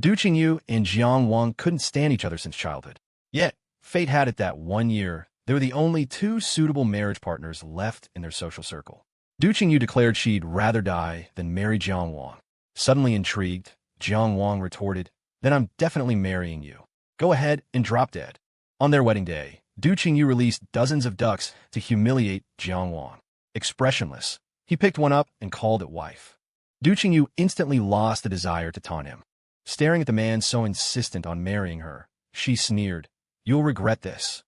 Duchingu and Jiang Wang couldn't stand each other since childhood. Yet, fate had it that one year, they were the only two suitable marriage partners left in their social circle. Duchingu declared she'd rather die than marry Jiang Wang. Suddenly intrigued, Jiang Wang retorted, "Then I'm definitely marrying you. Go ahead and drop dead." On their wedding day, Duchingu released dozens of ducks to humiliate Jiang Wang. Expressionless, he picked one up and called it wife. Duchingu instantly lost the desire to taunt him. Staring at the man so insistent on marrying her, she sneered, "You'll regret this."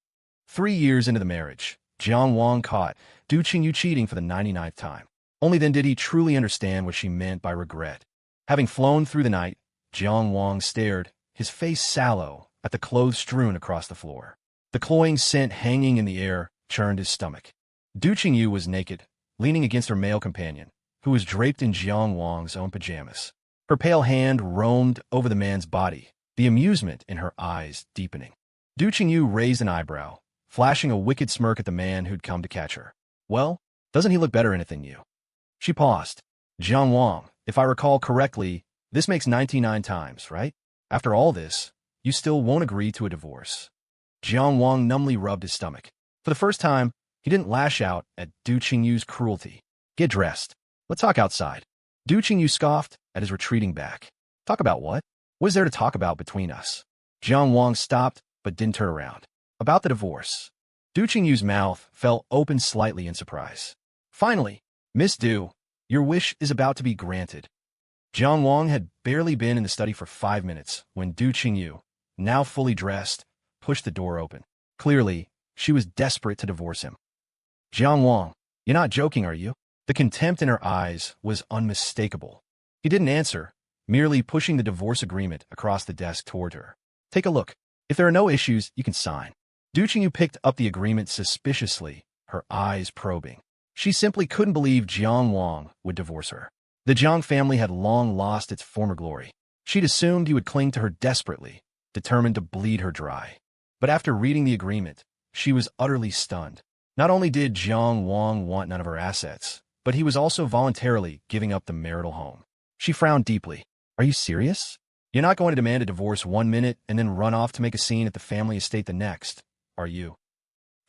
3 years into the marriage, Jiang Wang caught Duchingu cheating for the 99th time. Only then did he truly understand what she meant by regret. Having flown through the night, Jiang Wang stared, his face sallow, at the clothes strewn across the floor. The cloying scent hanging in the air churned his stomach. Duchingu was naked, leaning against her male companion, who was draped in Jiang Wang's own pajamas. Her pale hand roamed over the man's body, the amusement in her eyes deepening. Duchingu raised an eyebrow, flashing a wicked smirk at the man who'd come to catch her. "Well, doesn't he look better in it than you?" She paused. "Jiang Wang, if I recall correctly, this makes 99 times, right? After all this, you still won't agree to a divorce." Jiang Wang numbly rubbed his stomach. For the first time, he didn't lash out at Duchingu's cruelty. "Get dressed. Let's talk outside." Duchingu scoffed at his retreating back. "Talk about what? What is there to talk about between us?" Jiang Wang stopped, but didn't turn around. "About the divorce." Duchingu's mouth fell open slightly in surprise. "Finally, Miss Du, your wish is about to be granted." Jiang Wang had barely been in the study for 5 minutes when Duchingu, now fully dressed, pushed the door open. Clearly, she was desperate to divorce him. "Jiang Wang, you're not joking, are you?" The contempt in her eyes was unmistakable. He didn't answer, merely pushing the divorce agreement across the desk toward her. "Take a look. If there are no issues, you can sign." Duchingu picked up the agreement suspiciously, her eyes probing. She simply couldn't believe Jiang Wang would divorce her. The Jiang family had long lost its former glory. She'd assumed he would cling to her desperately, determined to bleed her dry. But after reading the agreement, she was utterly stunned. Not only did Jiang Wang want none of her assets, but he was also voluntarily giving up the marital home. She frowned deeply. "Are you serious? You're not going to demand a divorce 1 minute and then run off to make a scene at the family estate the next, are you?"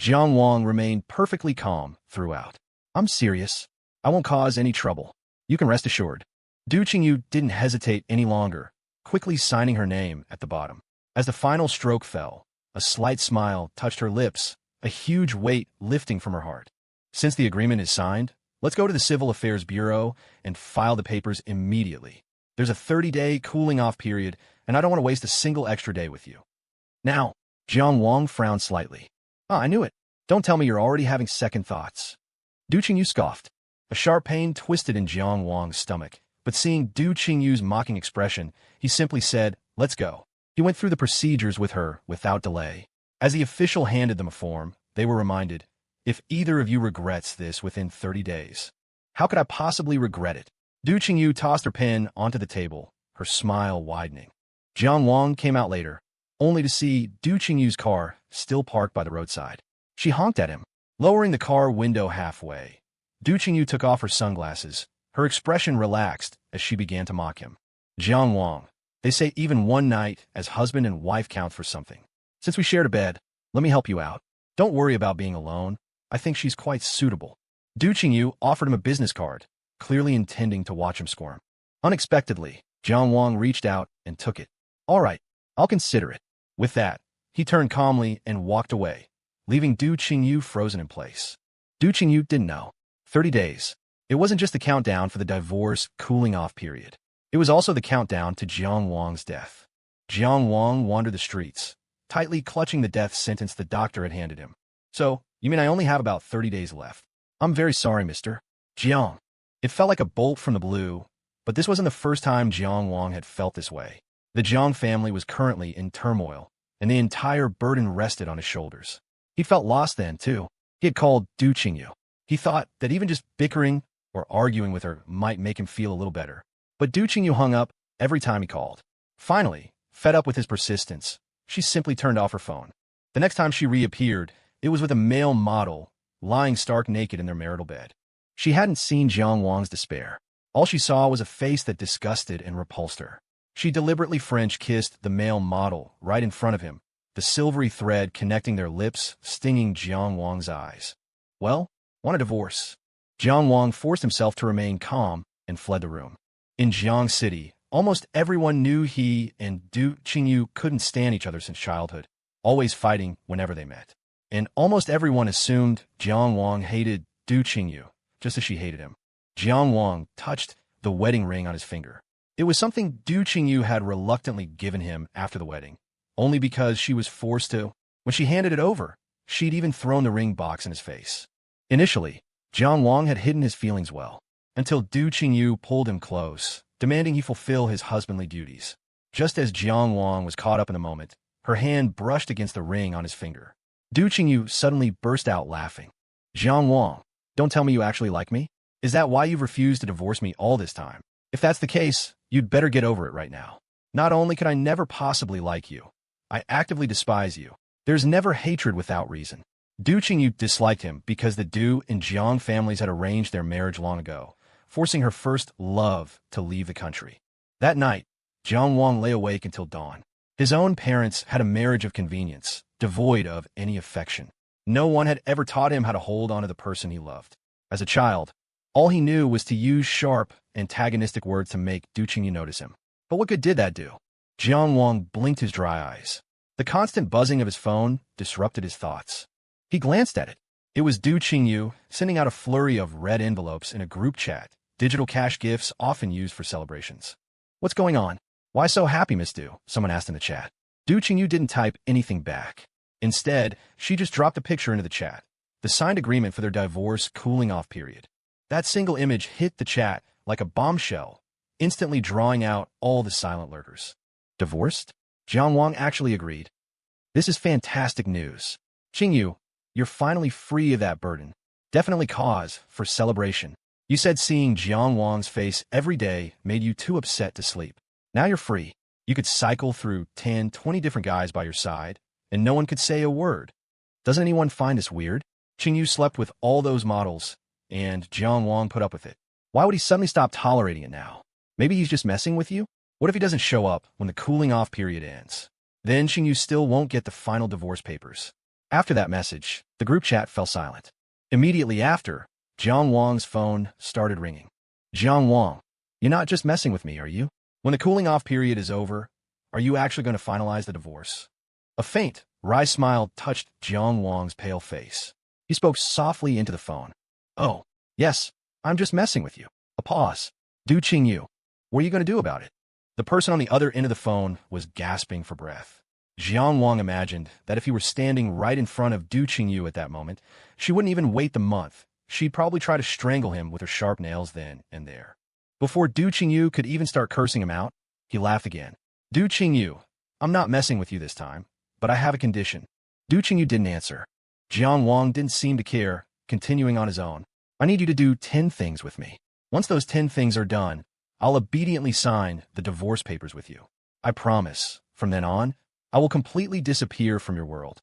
Jiang Wang remained perfectly calm throughout. "I'm serious. I won't cause any trouble. You can rest assured." Duchingu didn't hesitate any longer, quickly signing her name at the bottom. As the final stroke fell, a slight smile touched her lips, a huge weight lifting from her heart. "Since the agreement is signed, let's go to the Civil Affairs Bureau and file the papers immediately. There's a 30-day cooling-off period, and I don't want to waste a single extra day with you." "Now," Jiang Wang frowned slightly. "Ah, I knew it. Don't tell me you're already having second thoughts." Duchingu scoffed. A sharp pain twisted in Jiang Wang's stomach, but seeing Duchingu's mocking expression, he simply said, "Let's go." He went through the procedures with her without delay. As the official handed them a form, they were reminded, "If either of you regrets this within 30 days, how could I possibly regret it?" Duchingu tossed her pen onto the table, her smile widening. Jiang Wang came out later, only to see Duchingu's car still parked by the roadside. She honked at him, lowering the car window halfway. Duchingu took off her sunglasses, her expression relaxed as she began to mock him. "Jiang Wang, they say even one night as husband and wife counts for something. Since we shared a bed, let me help you out. Don't worry about being alone. I think she's quite suitable." Duchingu offered him a business card, clearly intending to watch him squirm. Unexpectedly, Jiang Wang reached out and took it. "All right, I'll consider it." With that, he turned calmly and walked away, leaving Duchingu frozen in place. Duchingu didn't know. 30 days. It wasn't just the countdown for the divorce cooling-off period. It was also the countdown to Jiang Wang's death. Jiang Wang wandered the streets, tightly clutching the death sentence the doctor had handed him. "So, you mean I only have about 30 days left?" "I'm very sorry, Mr. Jiang." It felt like a bolt from the blue, but this wasn't the first time Jiang Wang had felt this way. The Jiang family was currently in turmoil, and the entire burden rested on his shoulders. He felt lost then, too. He had called Duchingu. He thought that even just bickering or arguing with her might make him feel a little better. But Duchingu hung up every time he called. Finally, fed up with his persistence, she simply turned off her phone. The next time she reappeared, it was with a male model, lying stark naked in their marital bed. She hadn't seen Jiang Wang's despair. All she saw was a face that disgusted and repulsed her. She deliberately French-kissed the male model right in front of him, the silvery thread connecting their lips stinging Jiang Wang's eyes. Well, want a divorce? Jiang Wang forced himself to remain calm and fled the room. In Jiang City, almost everyone knew he and Duchingu couldn't stand each other since childhood, always fighting whenever they met. And almost everyone assumed Jiang Wang hated Duchingu, just as she hated him. Jiang Wang touched the wedding ring on his finger. It was something Duchingu had reluctantly given him after the wedding, only because she was forced to. When she handed it over, she'd even thrown the ring box in his face. Initially, Jiang Wang had hidden his feelings well, until Duchingu pulled him close, demanding he fulfill his husbandly duties. Just as Jiang Wang was caught up in the moment, her hand brushed against the ring on his finger. Duchingu suddenly burst out laughing. Jiang Wang, don't tell me you actually like me? Is that why you've refused to divorce me all this time? If that's the case, you'd better get over it right now. Not only could I never possibly like you, I actively despise you. There's never hatred without reason. Duchingu disliked him because the Du and Jiang families had arranged their marriage long ago, forcing her first love to leave the country. That night, Jiang Wang lay awake until dawn. His own parents had a marriage of convenience, devoid of any affection. No one had ever taught him how to hold on to the person he loved. As a child, all he knew was to use sharp, antagonistic words to make Duchingu notice him. But what good did that do? Jiang Wang blinked his dry eyes. The constant buzzing of his phone disrupted his thoughts. He glanced at it. It was Duchingu sending out a flurry of red envelopes in a group chat, digital cash gifts often used for celebrations. What's going on? Why so happy, Miss Du? Someone asked in the chat. Duchingu didn't type anything back. Instead, she just dropped a picture into the chat, the signed agreement for their divorce cooling-off period. That single image hit the chat like a bombshell, instantly drawing out all the silent lurkers. Divorced? Jiang Wang actually agreed. This is fantastic news. Qingyu, you're finally free of that burden. Definitely cause for celebration. You said seeing Jiang Wang's face every day made you too upset to sleep. Now you're free. You could cycle through 10, 20 different guys by your side, and no one could say a word. Doesn't anyone find this weird? Qingyu slept with all those models, and Jiang Wang put up with it. Why would he suddenly stop tolerating it now? Maybe he's just messing with you? What if he doesn't show up when the cooling-off period ends? Then Qingyu still won't get the final divorce papers. After that message, the group chat fell silent. Immediately after, Jiang Wang's phone started ringing. Jiang Wang, you're not just messing with me, are you? When the cooling-off period is over, are you actually going to finalize the divorce? A faint, wry smile touched Jiang Wang's pale face. He spoke softly into the phone. Oh, yes, I'm just messing with you. A pause. Duchingu, what are you going to do about it? The person on the other end of the phone was gasping for breath. Jiang Wang imagined that if he were standing right in front of Duchingu at that moment, she wouldn't even wait the month. She'd probably try to strangle him with her sharp nails then and there. Before Duchingu could even start cursing him out, he laughed again. Duchingu, I'm not messing with you this time, but I have a condition. Duchingu didn't answer. Jiang Wang didn't seem to care, continuing on his own. I need you to do 10 things with me. Once those 10 things are done, I'll obediently sign the divorce papers with you. I promise, from then on, I will completely disappear from your world.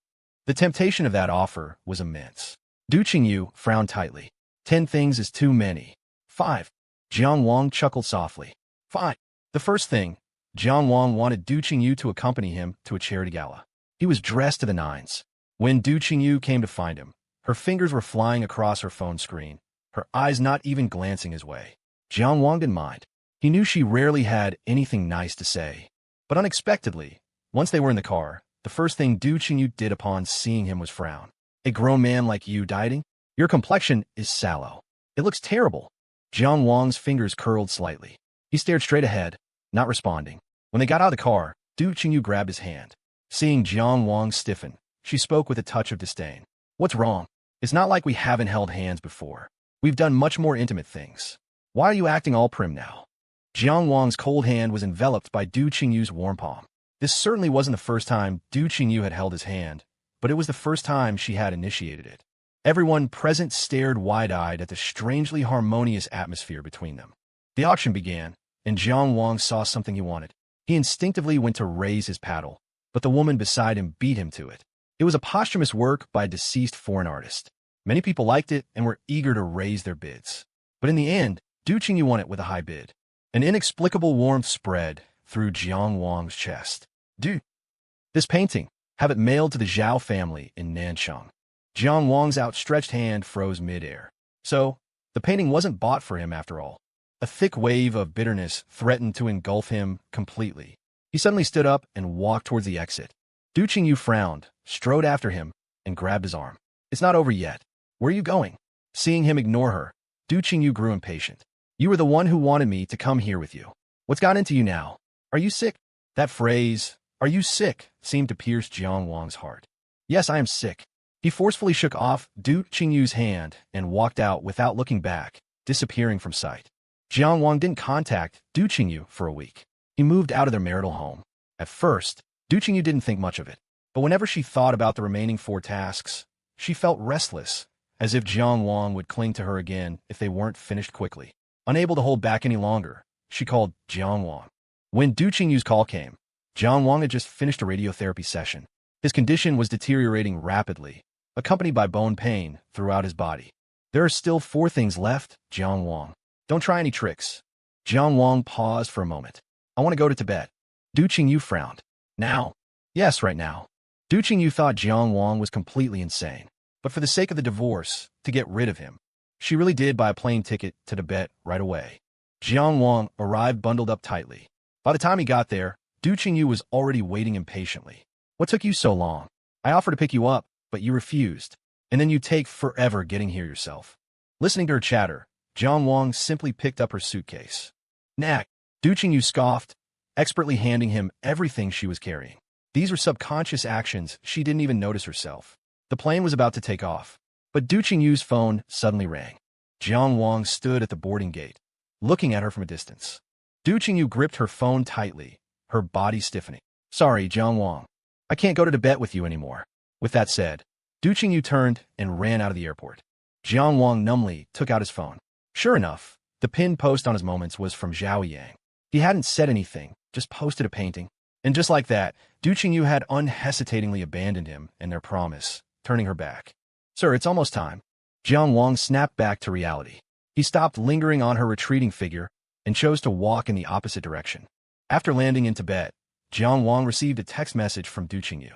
The temptation of that offer was immense. Duchingu frowned tightly. 10 things is too many. 5. Jiang Wang chuckled softly. 5. The first thing, Jiang Wang wanted Duchingu to accompany him to a charity gala. He was dressed to the nines. When Duchingu came to find him, her fingers were flying across her phone screen, her eyes not even glancing his way. Jiang Wang didn't mind. He knew she rarely had anything nice to say. But unexpectedly, once they were in the car, the first thing Duchingu did upon seeing him was frown. A grown man like you dieting? Your complexion is sallow. It looks terrible. Jiang Wang's fingers curled slightly. He stared straight ahead, not responding. When they got out of the car, Duchingu grabbed his hand. Seeing Jiang Wang stiffen, she spoke with a touch of disdain. What's wrong? It's not like we haven't held hands before. We've done much more intimate things. Why are you acting all prim now? Jiang Wang's cold hand was enveloped by Duchingu's warm palm. This certainly wasn't the first time Duchingu had held his hand, but it was the first time she had initiated it. Everyone present stared wide-eyed at the strangely harmonious atmosphere between them. The auction began, and Jiang Wang saw something he wanted. He instinctively went to raise his paddle, but the woman beside him beat him to it. It was a posthumous work by a deceased foreign artist. Many people liked it and were eager to raise their bids. But in the end, Duchingu won it with a high bid. An inexplicable warmth spread through Jiang Wang's chest. Do this painting. Have it mailed to the Zhao family in Nanchang. Jiang Wang's outstretched hand froze midair. So, the painting wasn't bought for him after all. A thick wave of bitterness threatened to engulf him completely. He suddenly stood up and walked towards the exit. Duchingu frowned, strode after him, and grabbed his arm. It's not over yet. Where are you going? Seeing him ignore her, Duchingu grew impatient. You were the one who wanted me to come here with you. What's got into you now? Are you sick? That phrase, "Are you sick?" seemed to pierce Jiang Wang's heart. Yes, I am sick. He forcefully shook off Duchingu's hand and walked out without looking back, disappearing from sight. Jiang Wang didn't contact Duchingu for a week. He moved out of their marital home. At first, Duchingu didn't think much of it, but whenever she thought about the remaining 4 tasks, she felt restless, as if Jiang Wang would cling to her again if they weren't finished quickly. Unable to hold back any longer, she called Jiang Wang. When Duchingu's call came, Jiang Wang had just finished a radiotherapy session. His condition was deteriorating rapidly, accompanied by bone pain throughout his body. There are still 4 things left, Jiang Wang. Don't try any tricks. Jiang Wang paused for a moment. I want to go to Tibet. Duchingu frowned. Now? Yes, right now. Duchingu thought Jiang Wang was completely insane, but for the sake of the divorce, to get rid of him, she really did buy a plane ticket to Tibet right away. Jiang Wang arrived bundled up tightly. By the time he got there, Duchingu was already waiting impatiently. What took you so long? I offered to pick you up, but you refused, and then you take forever getting here yourself. Listening to her chatter, Jiang Wang simply picked up her suitcase. Knack, Duchingu scoffed, expertly handing him everything she was carrying. These were subconscious actions she didn't even notice herself. The plane was about to take off, but Duchingu's phone suddenly rang. Jiang Wang stood at the boarding gate, looking at her from a distance. Duchingu gripped her phone tightly, her body stiffening. Sorry, Jiang Wang. I can't go to Tibet with you anymore. With that said, Duchingu turned and ran out of the airport. Jiang Wang numbly took out his phone. Sure enough, the pinned post on his moments was from Xiao Yang. He hadn't said anything, just posted a painting. And just like that, Duchingu had unhesitatingly abandoned him and their promise, turning her back. Sir, it's almost time. Jiang Wang snapped back to reality. He stopped lingering on her retreating figure and chose to walk in the opposite direction. After landing in Tibet, Jiang Wang received a text message from Duchingu.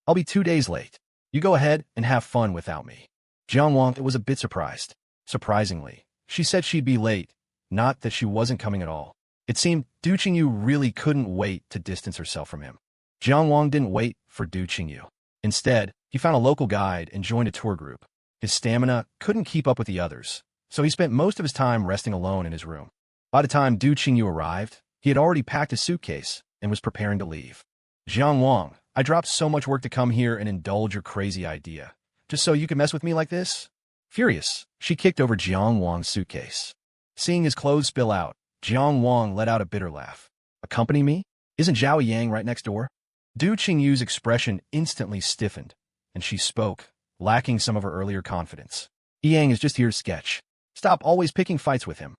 I'll be 2 days late. You go ahead and have fun without me. Jiang Wang was a bit surprised. Surprisingly, she said she'd be late, not that she wasn't coming at all. It seemed Duchingu really couldn't wait to distance herself from him. Jiang Wang didn't wait for Duchingu. Instead, he found a local guide and joined a tour group. His stamina couldn't keep up with the others, so he spent most of his time resting alone in his room. By the time Duchingu arrived, he had already packed his suitcase and was preparing to leave. Jiang Wang, I dropped so much work to come here and indulge your crazy idea, just so you could mess with me like this? Furious, she kicked over Jiang Wang's suitcase. Seeing his clothes spill out, Jiang Wang let out a bitter laugh. Accompany me? Isn't Xiao Yang right next door? Duchingu's expression instantly stiffened, and she spoke, lacking some of her earlier confidence. Yang is just here to sketch. Stop always picking fights with him.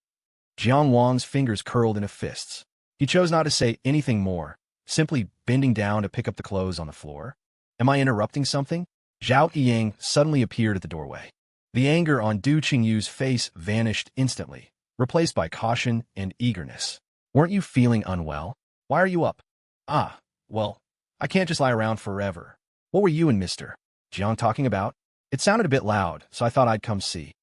Jiang Wang's fingers curled into fists. He chose not to say anything more, simply bending down to pick up the clothes on the floor. Am I interrupting something? Xiao Yang suddenly appeared at the doorway. The anger on Duchingu's face vanished instantly, replaced by caution and eagerness. Weren't you feeling unwell? Why are you up? Ah, well, I can't just lie around forever. What were you and Mr. Jiang talking about? It sounded a bit loud, so I thought I'd come see.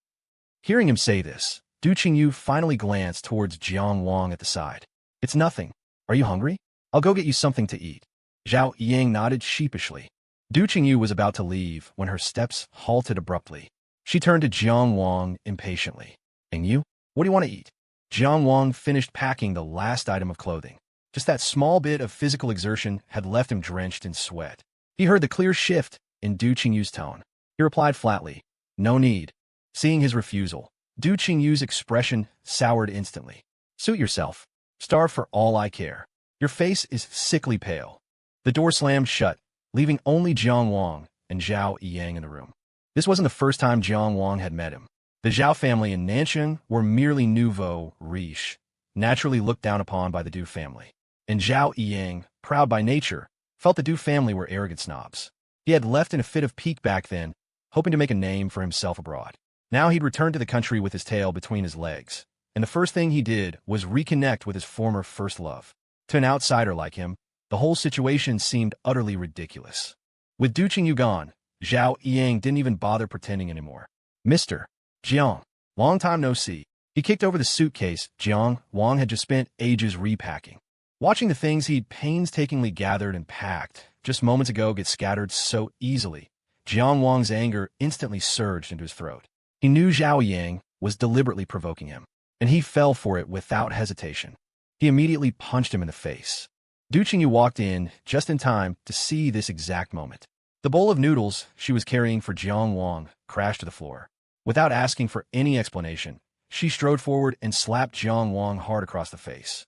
Hearing him say this, Duchingu finally glanced towards Jiang Wang at the side. It's nothing. Are you hungry? I'll go get you something to eat. Xiao Yang nodded sheepishly. Duchingu was about to leave when her steps halted abruptly. She turned to Jiang Wang impatiently. And you? What do you want to eat? Jiang Wang finished packing the last item of clothing. Just that small bit of physical exertion had left him drenched in sweat. He heard the clear shift in Duchingu's tone. He replied flatly, no need. Seeing his refusal, Duchingu's expression soured instantly. Suit yourself. Starve for all I care. Your face is sickly pale. The door slammed shut, leaving only Jiang Wang and Xiao Yang in the room. This wasn't the first time Jiang Wang had met him. The Zhao family in Nanchang were merely nouveau riche, naturally looked down upon by the Du family. And Xiao Yang, proud by nature, felt the Du family were arrogant snobs. He had left in a fit of pique back then, hoping to make a name for himself abroad. Now he'd returned to the country with his tail between his legs, and the first thing he did was reconnect with his former first love. To an outsider like him, the whole situation seemed utterly ridiculous. With Duchingu gone, Xiao Yang didn't even bother pretending anymore. Mr. Jiang, long time no see. He kicked over the suitcase Jang Wong had just spent ages repacking. Watching the things he'd painstakingly gathered and packed just moments ago get scattered so easily, Jiang Wong's anger instantly surged into his throat. He knew Xiao Yang was deliberately provoking him, and he fell for it without hesitation. He immediately punched him in the face. Duchingu walked in just in time to see this exact moment. The bowl of noodles she was carrying for Jiang Wong crashed to the floor. Without asking for any explanation, she strode forward and slapped Jiang Wong hard across the face.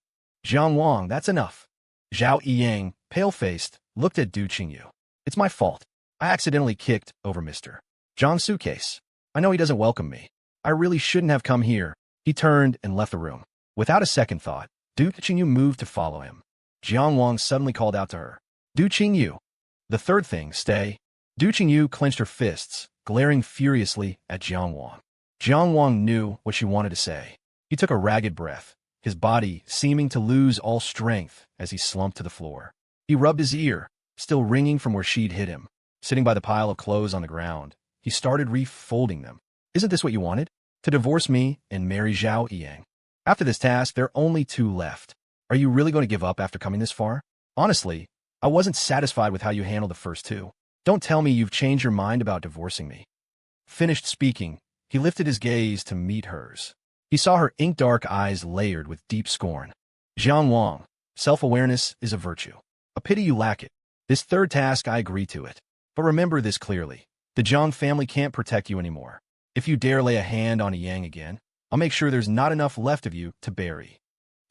Jiang Wong, that's enough. Xiao Yang, pale-faced, looked at Duchingu. It's my fault. I accidentally kicked over Mr. Zhang's suitcase. I know he doesn't welcome me. I really shouldn't have come here. He turned and left the room. Without a second thought, Duchingu moved to follow him. Jiang Wong suddenly called out to her. Duchingu. The third thing, stay. Duchingu clenched her fists, glaring furiously at Jiang Wong. Jiang Wong knew what she wanted to say. He took a ragged breath, his body seeming to lose all strength as he slumped to the floor. He rubbed his ear, still ringing from where she'd hit him. Sitting by the pile of clothes on the ground, he started refolding them. Isn't this what you wanted? To divorce me and marry Xiao Yang? After this task, there are only two left. Are you really going to give up after coming this far? Honestly, I wasn't satisfied with how you handled the first two. Don't tell me you've changed your mind about divorcing me. Finished speaking, he lifted his gaze to meet hers. He saw her ink-dark eyes layered with deep scorn. Jiang Wong, self-awareness is a virtue. A pity you lack it. This third task, I agree to it. But remember this clearly. The Zhang family can't protect you anymore. If you dare lay a hand on a Yang again, I'll make sure there's not enough left of you to bury.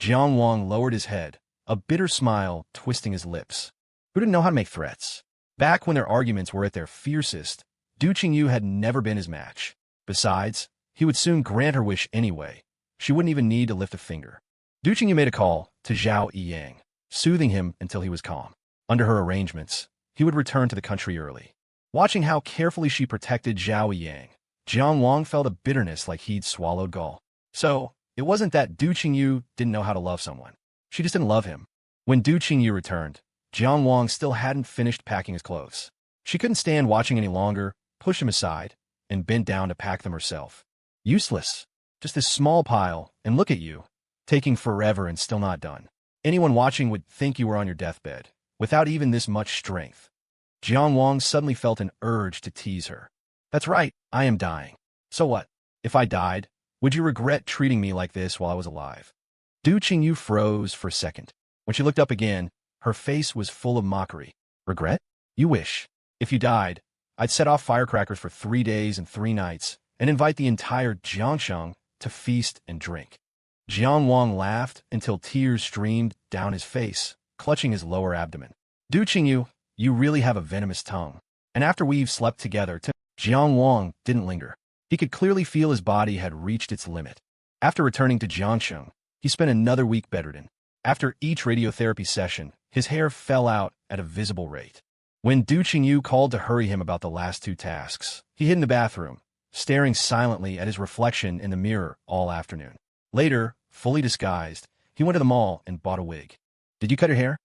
Jiang Wong lowered his head, a bitter smile twisting his lips. Who didn't know how to make threats? Back when their arguments were at their fiercest, Duchingu had never been his match. Besides, he would soon grant her wish anyway. She wouldn't even need to lift a finger. Duchingu made a call to Xiao Yang, soothing him until he was calm. Under her arrangements, he would return to the country early. Watching how carefully she protected Xiao Yang, Jiang Wong felt a bitterness like he'd swallowed gall. So, it wasn't that Duchingu didn't know how to love someone. She just didn't love him. When Duchingu returned, Jiang Wong still hadn't finished packing his clothes. She couldn't stand watching any longer, pushed him aside, and bent down to pack them herself. Useless. Just this small pile, and look at you, taking forever and still not done. Anyone watching would think you were on your deathbed, without even this much strength. Jiang Wong suddenly felt an urge to tease her. That's right, I am dying. So what? If I died, would you regret treating me like this while I was alive? Duchingu froze for a second. When she looked up again, her face was full of mockery. Regret? You wish. If you died, I'd set off firecrackers for 3 days and 3 nights and invite the entire Jiangsheng to feast and drink. Jiang Wong laughed until tears streamed down his face, clutching his lower abdomen. Duchingu, you really have a venomous tongue. And after we've slept together, Jiang Wong didn't linger. He could clearly feel his body had reached its limit. After returning to Jiangsheng, he spent another week bedridden. After each radiotherapy session, his hair fell out at a visible rate. When Duchingu called to hurry him about the last 2 tasks, he hid in the bathroom, staring silently at his reflection in the mirror all afternoon. Later, fully disguised, he went to the mall and bought a wig. Did you cut your hair?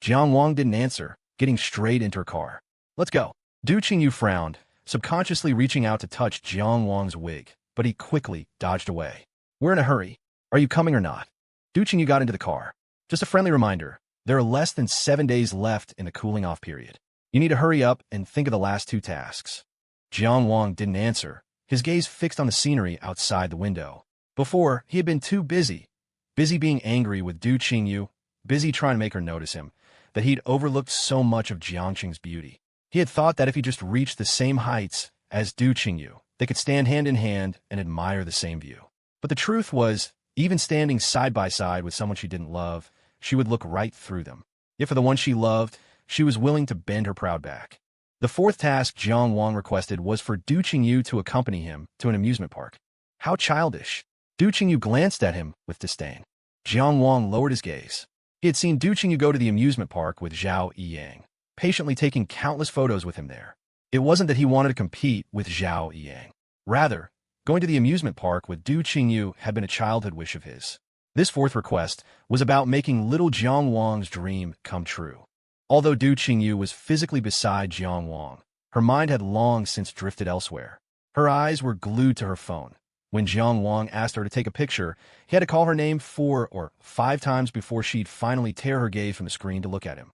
Jiang Wong didn't answer, getting straight into her car. Let's go. Duchingu frowned, subconsciously reaching out to touch Jiang Wong's wig, but he quickly dodged away. We're in a hurry. Are you coming or not? Duchingu got into the car. Just a friendly reminder, there are less than 7 days left in the cooling-off period. You need to hurry up and think of the last 2 tasks. Jiang Wong didn't answer, his gaze fixed on the scenery outside the window. Before, he had been too busy being angry with Duchingu, busy trying to make her notice him, that he'd overlooked so much of Jiangqing's beauty. He had thought that if he just reached the same heights as Duchingu, they could stand hand in hand and admire the same view. But the truth was, even standing side by side with someone she didn't love, she would look right through them. Yet for the one she loved, she was willing to bend her proud back. The 4th task Jiang Wong requested was for Duchingu to accompany him to an amusement park. How childish. Duchingu glanced at him with disdain. Jiang Wong lowered his gaze. He had seen Duchingu go to the amusement park with Xiao Yang, patiently taking countless photos with him there. It wasn't that he wanted to compete with Xiao Yang. Rather, going to the amusement park with Duchingu had been a childhood wish of his. This fourth request was about making little Jiang Wang's dream come true. Although Duchingu was physically beside Jiang Wang, her mind had long since drifted elsewhere. Her eyes were glued to her phone. When Jiang Wang asked her to take a picture, he had to call her name 4 or 5 times before she'd finally tear her gaze from the screen to look at him.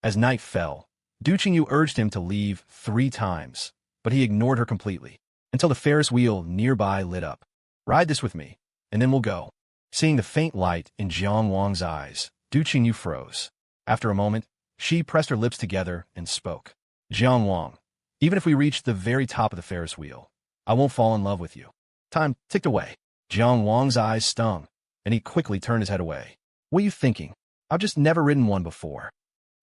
As night fell, Duchingu urged him to leave 3 times, but he ignored her completely, until the Ferris wheel nearby lit up. "Ride this with me, and then we'll go." Seeing the faint light in Jiang Wang's eyes, Duchingu froze. After a moment, she pressed her lips together and spoke. "Jiang Wang, even if we reach the very top of the Ferris wheel, I won't fall in love with you." Time ticked away. Jiang Wang's eyes stung, and he quickly turned his head away. "What are you thinking? I've just never ridden one before."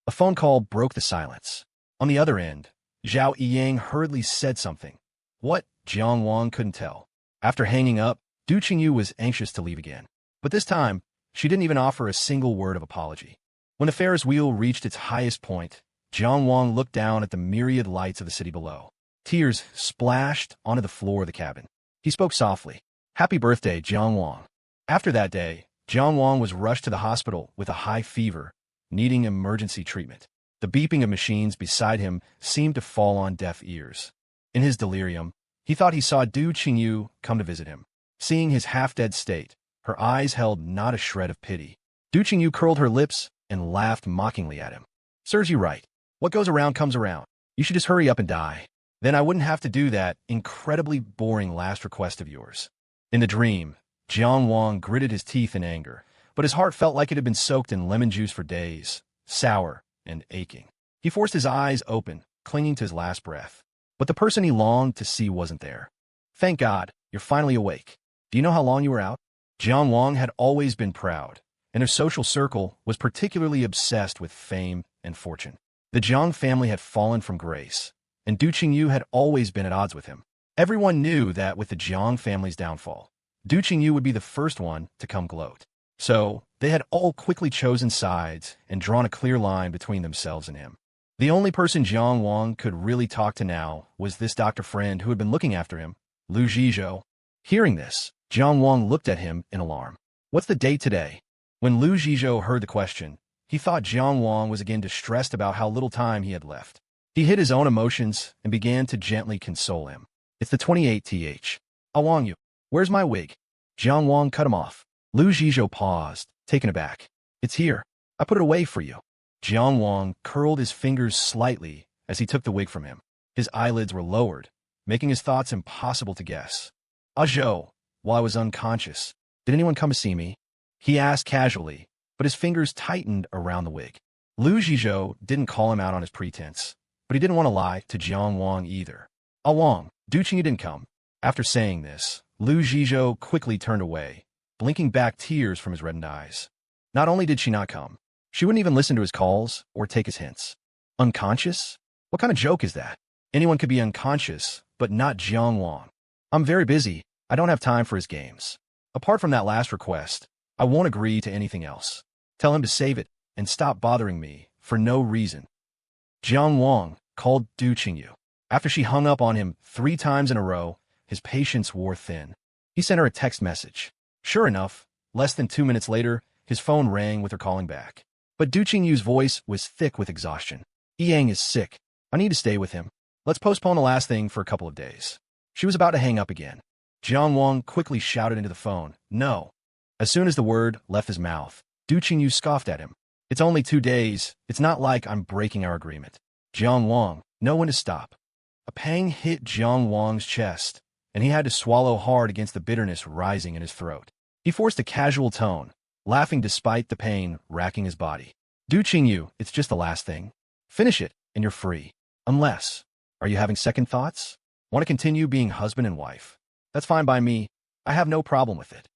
A phone call broke the silence. On the other end, Xiao Yang hurriedly said something. What? Jiang Wang couldn't tell. After hanging up, Duchingu was anxious to leave again. But this time, she didn't even offer a single word of apology. When the Ferris wheel reached its highest point, Jiang Wang looked down at the myriad lights of the city below. Tears splashed onto the floor of the cabin. He spoke softly. "Happy birthday, Jiang Wang." After that day, Jiang Wang was rushed to the hospital with a high fever, needing emergency treatment. The beeping of machines beside him seemed to fall on deaf ears. In his delirium, he thought he saw Duchingu come to visit him. Seeing his half-dead state, her eyes held not a shred of pity. Duchingu curled her lips and laughed mockingly at him. "Serves you right. What goes around comes around. You should just hurry up and die. Then I wouldn't have to do that incredibly boring last request of yours." In the dream, Jiang Wang gritted his teeth in anger, but his heart felt like it had been soaked in lemon juice for days, sour and aching. He forced his eyes open, clinging to his last breath. But the person he longed to see wasn't there. "Thank God, you're finally awake. Do you know how long you were out?" Jiang Wang had always been proud, and her social circle was particularly obsessed with fame and fortune. The Jiang family had fallen from grace, and Duchingu had always been at odds with him. Everyone knew that with the Jiang family's downfall, Duchingu would be the first one to come gloat. So, they had all quickly chosen sides and drawn a clear line between themselves and him. The only person Jiang Wang could really talk to now was this doctor friend who had been looking after him, Lu Xiho. Hearing this, Jiang Wang looked at him in alarm. "What's the date today?" When Lu Xiho heard the question, he thought Jiang Wang was again distressed about how little time he had left. He hid his own emotions and began to gently console him. "It's the 28th. I'll Wang you. Where's my wig?" Jiang Wang cut him off. Lu Xiho paused, taken aback. "It's here. I put it away for you." Jiang Wang curled his fingers slightly as he took the wig from him. His eyelids were lowered, making his thoughts impossible to guess. "Xiho, while I was unconscious, did anyone come to see me?" He asked casually, but his fingers tightened around the wig. Lu Xiho didn't call him out on his pretense, but he didn't want to lie to Jiang Wang either. "Wang, Duchingu didn't come." After saying this, Lu Xiho quickly turned away, blinking back tears from his reddened eyes. Not only did she not come, she wouldn't even listen to his calls or take his hints. Unconscious? What kind of joke is that? Anyone could be unconscious, but not Jiang Wang. "I'm very busy. I don't have time for his games. Apart from that last request, I won't agree to anything else. Tell him to save it and stop bothering me for no reason." Jiang Wang called Duchingu. After she hung up on him 3 times in a row, his patience wore thin. He sent her a text message. Sure enough, less than 2 minutes later, his phone rang with her calling back. But Duchingu's voice was thick with exhaustion. "Yang is sick. I need to stay with him. Let's postpone the last thing for a couple of days." She was about to hang up again. Jiang Wang quickly shouted into the phone, "No." As soon as the word left his mouth, Duchingu scoffed at him. "It's only 2 days. It's not like I'm breaking our agreement." Jiang Wang, know when to stop. A pang hit Jiang Wang's chest, and he had to swallow hard against the bitterness rising in his throat. He forced a casual tone, laughing despite the pain racking his body. "Duchingu, it's just the last thing. Finish it, and you're free. Unless, are you having second thoughts? Want to continue being husband and wife? That's fine by me. I have no problem with it."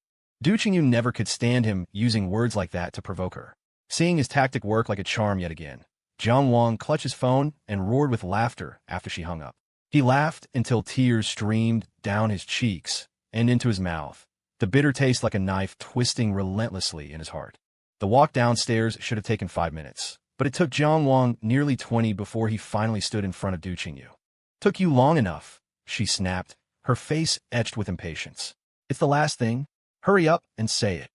Duchingu never could stand him using words like that to provoke her. Seeing his tactic work like a charm yet again, Jiang Wang clutched his phone and roared with laughter after she hung up. He laughed until tears streamed down his cheeks and into his mouth, the bitter taste like a knife twisting relentlessly in his heart. The walk downstairs should have taken 5 minutes, but it took Jiang Wang nearly 20 before he finally stood in front of Duchingu. "Took you long enough," she snapped, her face etched with impatience. "It's the last thing. Hurry up and say it."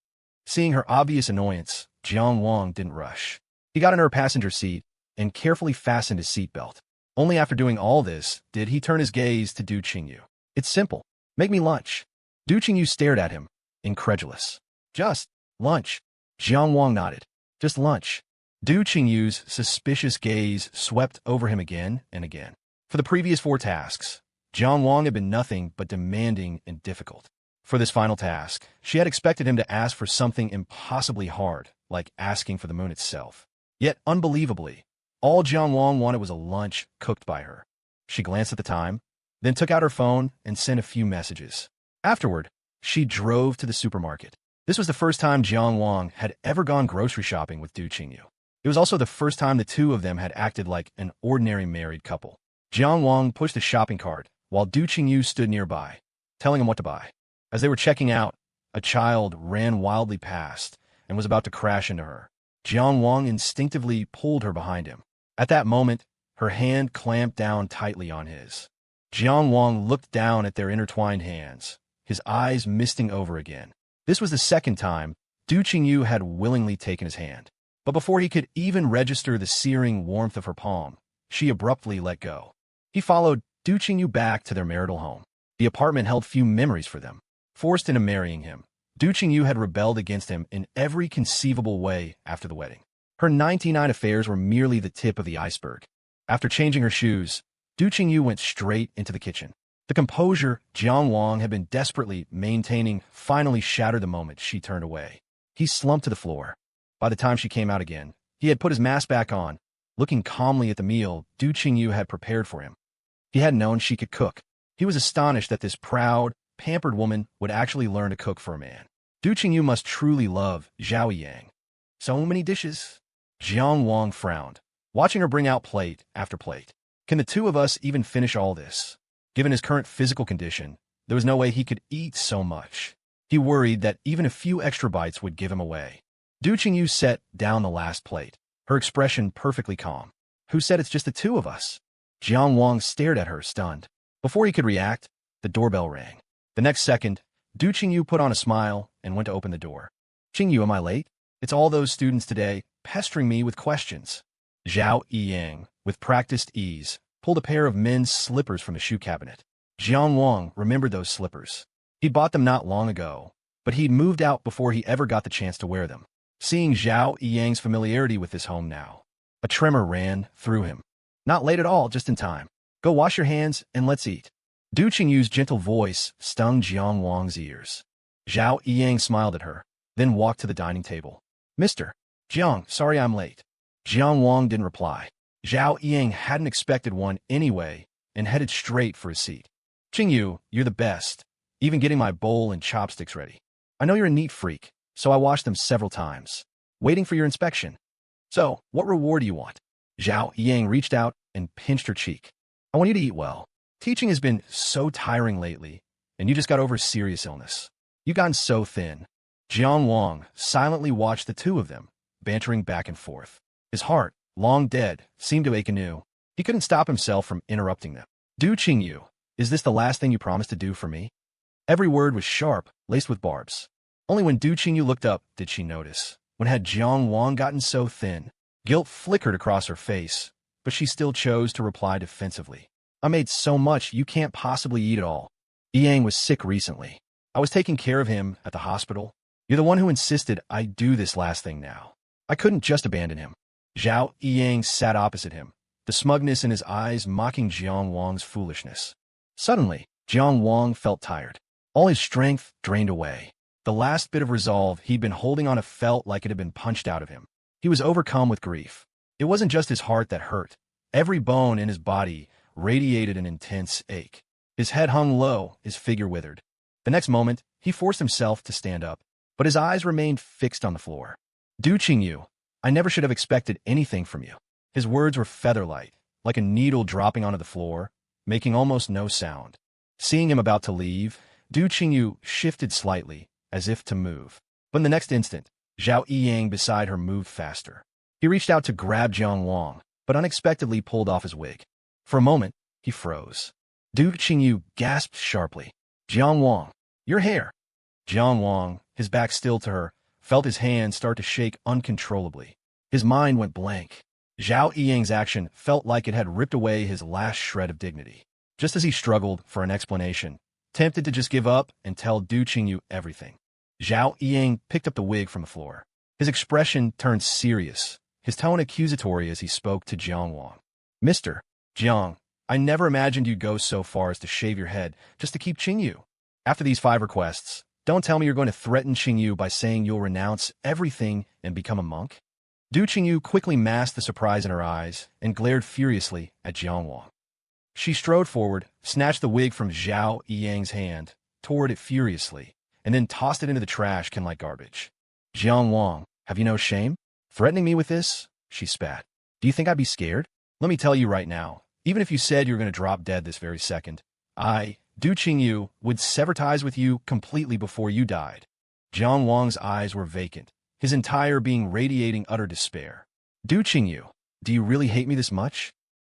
Seeing her obvious annoyance, Jiang Wang didn't rush. He got into her passenger seat and carefully fastened his seatbelt. Only after doing all this did he turn his gaze to Duchingu. It's simple. Make me lunch. Duchingu stared at him, incredulous. Just lunch. Jiang Wang nodded. Just lunch. Duchingu's suspicious gaze swept over him again and again. For the previous 4 tasks, Jiang Wang had been nothing but demanding and difficult. For this final task, she had expected him to ask for something impossibly hard, like asking for the moon itself. Yet, unbelievably, all Jiang Wang wanted was a lunch cooked by her. She glanced at the time, then took out her phone and sent a few messages. Afterward, she drove to the supermarket. This was the first time Jiang Wang had ever gone grocery shopping with Duchingu. It was also the first time the two of them had acted like an ordinary married couple. Jiang Wang pushed the shopping cart, while Duchingu stood nearby, telling him what to buy. As they were checking out, a child ran wildly past and was about to crash into her. Jiang Wang instinctively pulled her behind him. At that moment, her hand clamped down tightly on his. Jiang Wang looked down at their intertwined hands, his eyes misting over again. This was the second time Duchingu had willingly taken his hand. But before he could even register the searing warmth of her palm, she abruptly let go. He followed Duchingu back to their marital home. The apartment held few memories for them. Forced into marrying him, Duchingu had rebelled against him in every conceivable way after the wedding. Her 99 affairs were merely the tip of the iceberg. After changing her shoes, Duchingu went straight into the kitchen. The composure Jiang Wang had been desperately maintaining finally shattered the moment she turned away. He slumped to the floor. By the time she came out again, he had put his mask back on, looking calmly at the meal Duchingu had prepared for him. He hadn't known she could cook. He was astonished that this proud, pampered woman would actually learn to cook for a man. Duchingu must truly love Xiao Yang. So many dishes. Jiang Wang frowned, watching her bring out plate after plate. Can the two of us even finish all this? Given his current physical condition, there was no way he could eat so much. He worried that even a few extra bites would give him away. Duchingu set down the last plate, her expression perfectly calm. Who said it's just the two of us? Jiang Wang stared at her, stunned. Before he could react, the doorbell rang. The next second, Duchingu put on a smile and went to open the door. Qingyu, am I late? It's all those students today, pestering me with questions. Xiao Yang, with practiced ease, pulled a pair of men's slippers from a shoe cabinet. Jiang Wang remembered those slippers. He'd bought them not long ago, but he'd moved out before he ever got the chance to wear them. Seeing Xiao Yang's familiarity with his home now, a tremor ran through him. Not late at all, just in time. Go wash your hands and let's eat. Duchingu's gentle voice stung Jiang Wang's ears. Xiao Yang smiled at her, then walked to the dining table. Mr. Jiang, sorry I'm late. Jiang Wang didn't reply. Xiao Yang hadn't expected one anyway and headed straight for his seat. Qingyu, you're the best, even getting my bowl and chopsticks ready. I know you're a neat freak, so I washed them several times, waiting for your inspection. So, what reward do you want? Xiao Yang reached out and pinched her cheek. I want you to eat well. Teaching has been so tiring lately, and you just got over a serious illness. You've gotten so thin. Jiang Wang silently watched the two of them, bantering back and forth. His heart, long dead, seemed to ache anew. He couldn't stop himself from interrupting them. Duchingu, is this the last thing you promised to do for me? Every word was sharp, laced with barbs. Only when Duchingu looked up did she notice. When had Jiang Wang gotten so thin? Guilt flickered across her face, but she still chose to reply defensively. I made so much you can't possibly eat it all. Yang was sick recently. I was taking care of him at the hospital. You're the one who insisted I do this last thing now. I couldn't just abandon him. Xiao Yang sat opposite him, the smugness in his eyes mocking Jiang Wang's foolishness. Suddenly, Jiang Wang felt tired. All his strength drained away. The last bit of resolve he'd been holding on to felt like it had been punched out of him. He was overcome with grief. It wasn't just his heart that hurt. Every bone in his body radiated an intense ache. His head hung low, his figure withered. The next moment, he forced himself to stand up, but his eyes remained fixed on the floor. Duchingu, I never should have expected anything from you. His words were feather-light, like a needle dropping onto the floor, making almost no sound. Seeing him about to leave, Duchingu shifted slightly, as if to move. But in the next instant, Xiao Yang beside her moved faster. He reached out to grab Jiang Wang, but unexpectedly pulled off his wig. For a moment, he froze. Duchingu gasped sharply. Jiang Wang, your hair! Jiang Wang, his back still to her, felt his hands start to shake uncontrollably. His mind went blank. Zhao Yang's action felt like it had ripped away his last shred of dignity. Just as he struggled for an explanation, tempted to just give up and tell Duchingu everything, Zhao Yang picked up the wig from the floor. His expression turned serious, his tone accusatory as he spoke to Jang Wong. Mr. Jiang, I never imagined you'd go so far as to shave your head just to keep Qingyu. After these 5 requests, don't tell me you're going to threaten Qingyu by saying you'll renounce everything and become a monk? Duchingu quickly masked the surprise in her eyes and glared furiously at Jiang Wong. She strode forward, snatched the wig from Zhao Yang's hand, tore it furiously, and then tossed it into the trash can like garbage. Jiang Wong, have you no shame? Threatening me with this? She spat. Do you think I'd be scared? Let me tell you right now, even if you said you were going to drop dead this very second, Duchingu, would sever ties with you completely before you died. Jiang Wong's eyes were vacant, his entire being radiating utter despair. Duchingu, do you really hate me this much?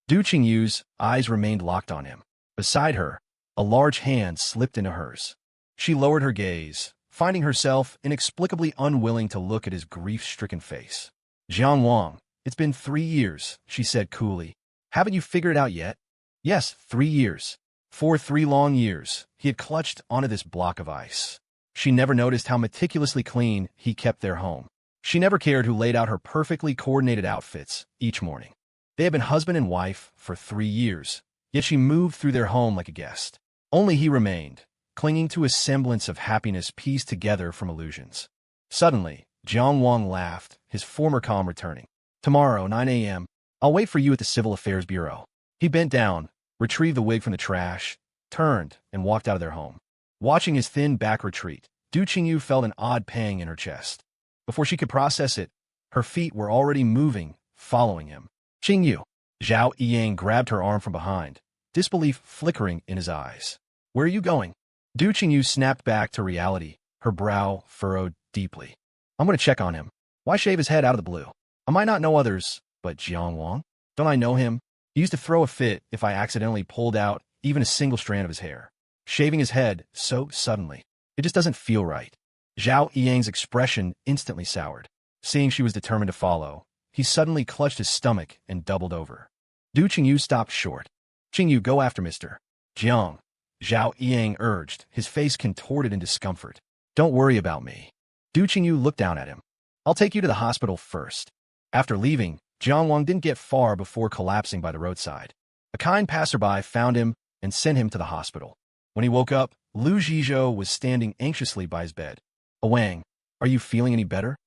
Duchingu's eyes remained locked on him. Beside her, a large hand slipped into hers. She lowered her gaze, finding herself inexplicably unwilling to look at his grief-stricken face. Jiang Wong, it's been 3 years, she said coolly. Haven't you figured it out yet? Yes, 3 years. For 3 long years, he had clutched onto this block of ice. She never noticed how meticulously clean he kept their home. She never cared who laid out her perfectly coordinated outfits each morning. They had been husband and wife for 3 years, yet she moved through their home like a guest. Only he remained, clinging to a semblance of happiness pieced together from illusions. Suddenly, Jiang Wong laughed, his former calm returning. Tomorrow, 9 a.m., I'll wait for you at the Civil Affairs Bureau. He bent down, retrieved the wig from the trash, turned, and walked out of their home. Watching his thin back retreat, Duchingu felt an odd pang in her chest. Before she could process it, her feet were already moving, following him. Qingyu. Zhao Yang grabbed her arm from behind, disbelief flickering in his eyes. Where are you going? Duchingu snapped back to reality, her brow furrowed deeply. I'm going to check on him. Why shave his head out of the blue? I might not know others, but Jiang Wong? Don't I know him? He used to throw a fit if I accidentally pulled out even a single strand of his hair. Shaving his head so suddenly, it just doesn't feel right. Zhao Yang's expression instantly soured. Seeing she was determined to follow, he suddenly clutched his stomach and doubled over. Duchingu stopped short. Qingyu, go after Mr. Jiang. Zhao Yang urged, his face contorted in discomfort. Don't worry about me. Duchingu looked down at him. I'll take you to the hospital first. After leaving, Jiang Wang didn't get far before collapsing by the roadside. A kind passerby found him and sent him to the hospital. When he woke up, Lu Xiho was standing anxiously by his bed. Wang, are you feeling any better?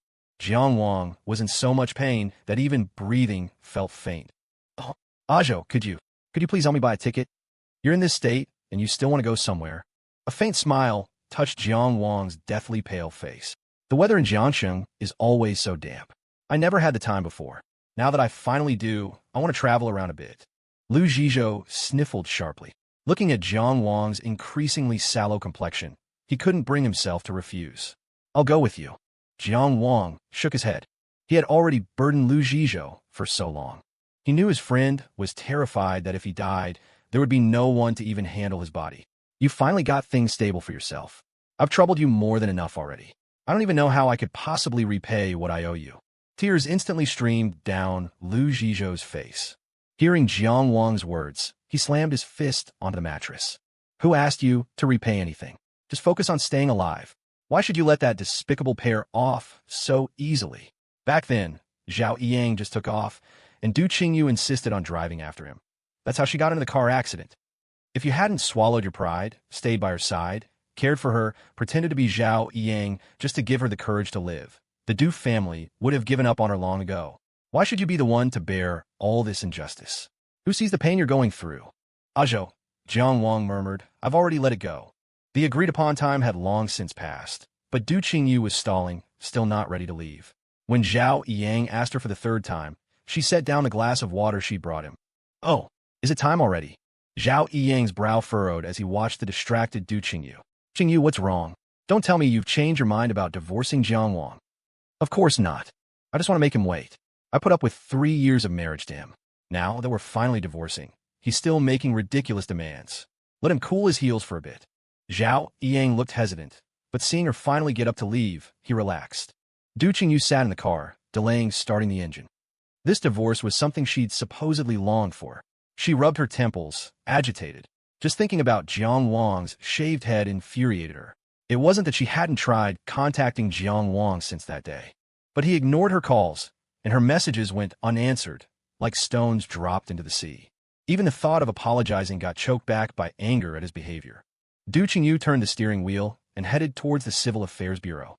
Jiang Wang was in so much pain that even breathing felt faint. Oh, Xiho, could you please help me buy a ticket? You're in this state, and you still want to go somewhere. A faint smile touched Jiang Wang's deathly pale face. The weather in Jiangsheng is always so damp. I never had the time before. Now that I finally do, I want to travel around a bit. Lu Xiho sniffled sharply. Looking at Jiang Wang's increasingly sallow complexion, he couldn't bring himself to refuse. I'll go with you. Jiang Wang shook his head. He had already burdened Lu Xiho for so long. He knew his friend was terrified that if he died, there would be no one to even handle his body. You finally got things stable for yourself. I've troubled you more than enough already. I don't even know how I could possibly repay what I owe you. Tears instantly streamed down Lu Xiho's face. Hearing Jiang Wang's words, he slammed his fist onto the mattress. Who asked you to repay anything? Just focus on staying alive. Why should you let that despicable pair off so easily? Back then, Zhao Yang just took off, and Duchingu insisted on driving after him. That's how she got into the car accident. If you hadn't swallowed your pride, stayed by her side, cared for her, pretended to be Zhao Yang just to give her the courage to live, the Du family would have given up on her long ago. Why should you be the one to bear all this injustice? Who sees the pain you're going through? Xiho, Jiang Wang murmured, I've already let it go. The agreed-upon time had long since passed, but Duchingu was stalling, still not ready to leave. When Zhao Yang asked her for the 3rd time, she set down the glass of water she brought him. Oh, is it time already? Zhao Yang's brow furrowed as he watched the distracted Duchingu. Qingyu, what's wrong? Don't tell me you've changed your mind about divorcing Jiang Wang. Of course not. I just want to make him wait. I put up with 3 years of marriage to him. Now that we're finally divorcing, he's still making ridiculous demands. Let him cool his heels for a bit. Zhao Yang looked hesitant, but seeing her finally get up to leave, he relaxed. Duchingu sat in the car, delaying starting the engine. This divorce was something she'd supposedly longed for. She rubbed her temples, agitated. Just thinking about Jiang Wang's shaved head infuriated her. It wasn't that she hadn't tried contacting Jiang Wang since that day. But he ignored her calls, and her messages went unanswered, like stones dropped into the sea. Even the thought of apologizing got choked back by anger at his behavior. Duchingu turned the steering wheel and headed towards the Civil Affairs Bureau.